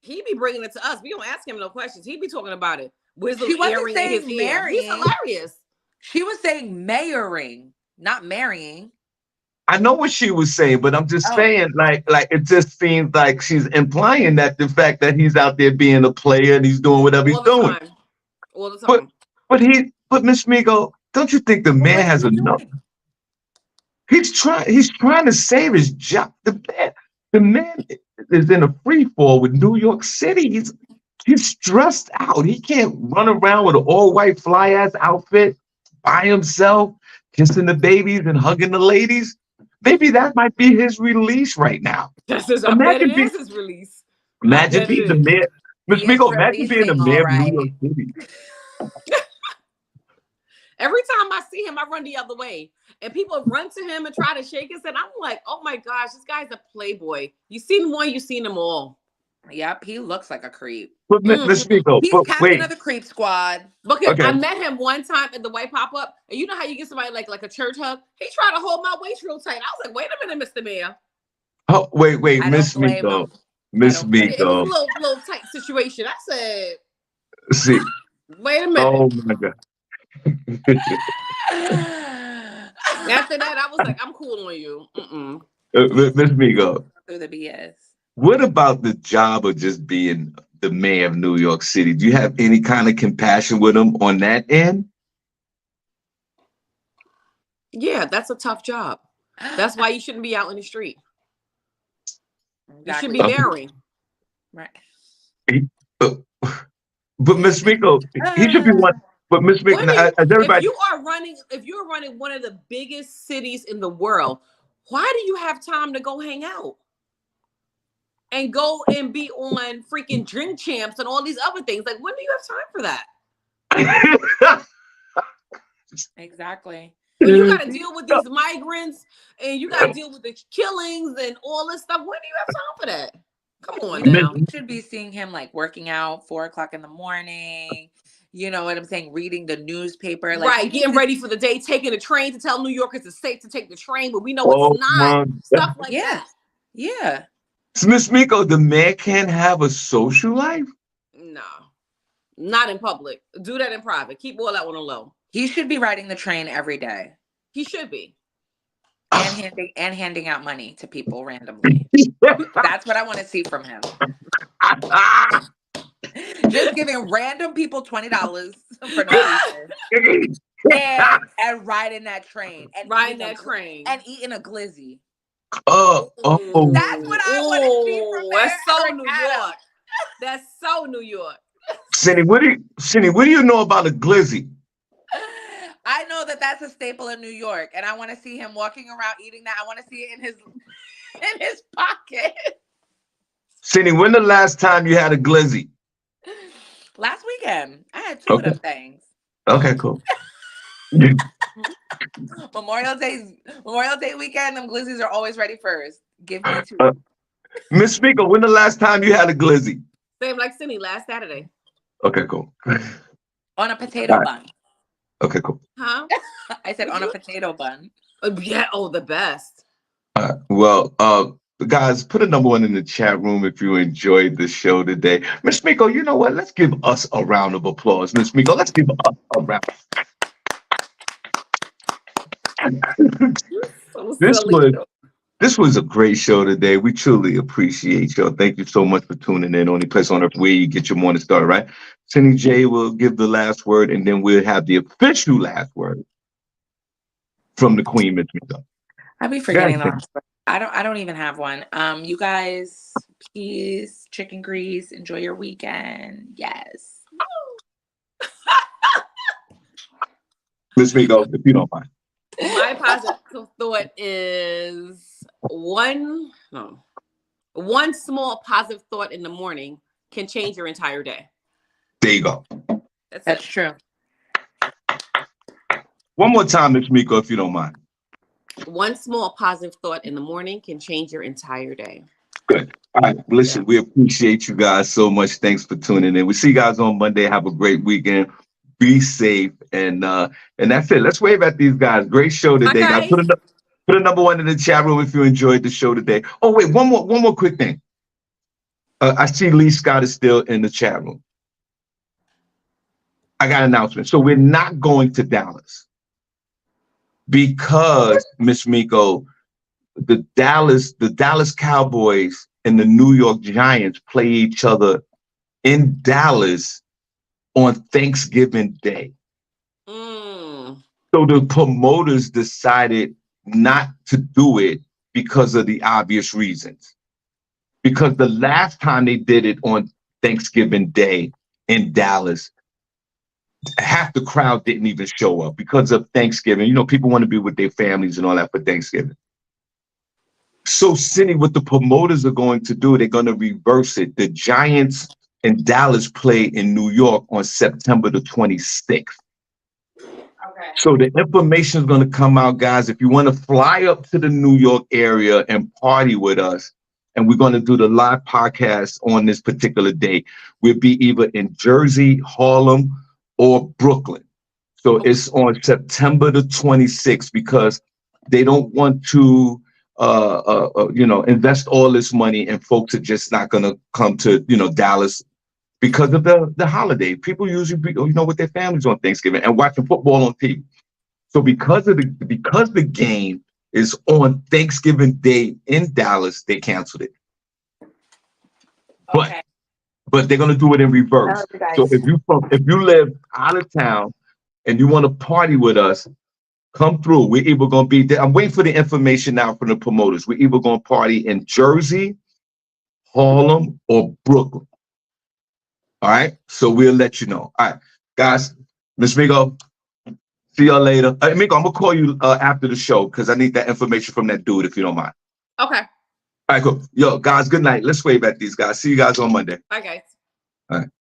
C: He be bringing it to us. We don't ask him no questions. He be talking about it.
B: She wasn't saying marrying.
C: He's hilarious.
B: She was saying mayoring, not marrying.
A: I know what she was saying, but I'm just saying, like it just seems like she's implying that the fact that he's out there being a player and he's doing whatever he's doing.
C: All the time.
A: But Miss Miko, don't you think the man has enough? He's trying to save his job. The man is in a free fall with New York City. He's stressed out. He can't run around with an all-white fly-ass outfit by himself, kissing the babies and hugging the ladies. Maybe that might be his release right now.
C: Imagine his release.
A: Imagine being the mayor. Miss Miko, imagine being the mayor of New York City.
C: Every time I see him, I run the other way. And people run to him and try to shake his hand. I'm like, oh my gosh, this guy's a playboy. You've seen one, you've seen them all.
B: Yep, he looks like a creep.
A: But Miss Miko,
B: he's captain of the creep squad.
C: Because I met him one time at the white pop-up, and you know how you get somebody like a church hug? He tried to hold my waist real tight. I was like, wait a minute, Mr. Mayor.
A: Oh, wait, Miss Miko. Miss Miko.
C: It was a little tight situation. I said,
A: see.
C: Wait a minute.
A: Oh my God.
C: After that, I was like, I'm cool on you.
A: Miss Miko.
B: Through the BS.
A: What about the job of just being the mayor of New York City? Do you have any kind of compassion with him on that end?
C: Yeah, that's a tough job. That's why you shouldn't be out in the street. You should be marrying.
B: Right.
A: But Miss Miko, he should be one. But Miss Miko,
C: Women,
A: as everybody,
C: if you're running one of the biggest cities in the world, why do you have time to go hang out and go and be on freaking Drink Champs and all these other things? Like, when do you have time for that?
B: Exactly.
C: When you got to deal with these migrants and you got to deal with the killings and all this stuff, when do you have time for that? Come on now.
B: We should be seeing him like working out 4 o'clock in the morning. You know what I'm saying? Reading the newspaper, like
C: Right, getting ready for the day, taking the train to tell New Yorkers it's safe to take the train, but we know it's not. Stuff like that.
B: Yeah.
A: So Miss Miko, the man can't have a social life?
C: No, not in public. Do that in private. Keep all that on the low.
B: He should be riding the train every day.
C: He should be.
B: And handing out money to people randomly. That's what I want to see from him. Just giving random people $20 for no reason. and riding that train. And eating a glizzy.
A: Oh.
B: That's what I want to see from him.
C: That's so New York. That's so New York.
A: Cindy, what do you know about a glizzy?
B: I know that that's a staple in New York, and I want to see him walking around eating that. I want to see it in his pocket.
A: Cindy, when the last time you had a glizzy?
B: Last weekend. I had 2 of them things.
A: Okay, cool.
B: Memorial Day weekend, them glizzies are always ready first. Give me 2.
A: Miss Miko, when the last time you had a glizzy?
C: Same like Cindy, last Saturday.
A: Okay, cool.
B: On a potato bun.
A: Okay, cool.
C: Huh?
B: I said on a potato bun.
C: Yeah, the best.
A: Well, guys, put a number 1 in the chat room if you enjoyed the show today. Miss Miko, you know what? Let's give us a round of applause. Miss Miko, let's give us a round. This was a great show today. We truly appreciate y'all. Thank you so much for tuning in. Only place on earth where you get your morning started, right? SennyJ will give the last word, and then we'll have the official last word from the Queen, Miss Miko.
B: I'll be forgetting the last word. I don't even have one. You guys, peace, chicken grease. Enjoy your weekend. Yes.
A: Miss Miko, if you don't mind.
C: My positive thought is one small positive thought in the morning can change your entire day.
A: There you go.
B: That's true.
A: One more time, Miss Miko, if you don't mind.
C: One small positive thought in the morning can change your entire day.
A: Good. All right. Listen, we appreciate you guys so much. Thanks for tuning in. We see you guys on Monday. Have a great weekend. Be safe. And that's it. Let's wave at these guys. Great show today. Guys, put a number 1 in the chat room if you enjoyed the show today. Oh, wait, one more quick thing. I see Lee Scott is still in the chat room. I got an announcement. So we're not going to Dallas because, Miss Miko, the Dallas Cowboys and the New York Giants play each other in Dallas on Thanksgiving Day. So the promoters decided not to do it because of the obvious reasons. Because the last time they did it on Thanksgiving Day in Dallas, half the crowd didn't even show up because of Thanksgiving. You know, people want to be with their families and all that for Thanksgiving. So, Cindy, what the promoters are going to do, they're going to reverse it. The Giants and Dallas play in New York on September the 26th. Okay. So the information is going to come out, guys. If you want to fly up to the New York area and party with us, and we're going to do the live podcast on this particular day, we'll be either in Jersey, Harlem, or Brooklyn. So it's on September the 26th because they don't want to invest all this money and folks are just not going to come to, Dallas because of the holiday. People usually be, with their families on Thanksgiving and watching football on TV. So because the game is on Thanksgiving Day in Dallas, they canceled it. Okay. But they're gonna do it in reverse. So if you live out of town and you want to party with us, come through. We're either gonna be there. I'm waiting for the information now from the promoters. We're either gonna party in Jersey, Harlem, or Brooklyn. All right. So we'll let you know. All right, guys. Miss Miko, see y'all later. Miko, I'm gonna call you after the show because I need that information from that dude if you don't mind.
C: Okay.
A: All right, cool. Yo, guys, good night. Let's wave at these guys. See you guys on Monday.
C: Bye, guys.
A: All right.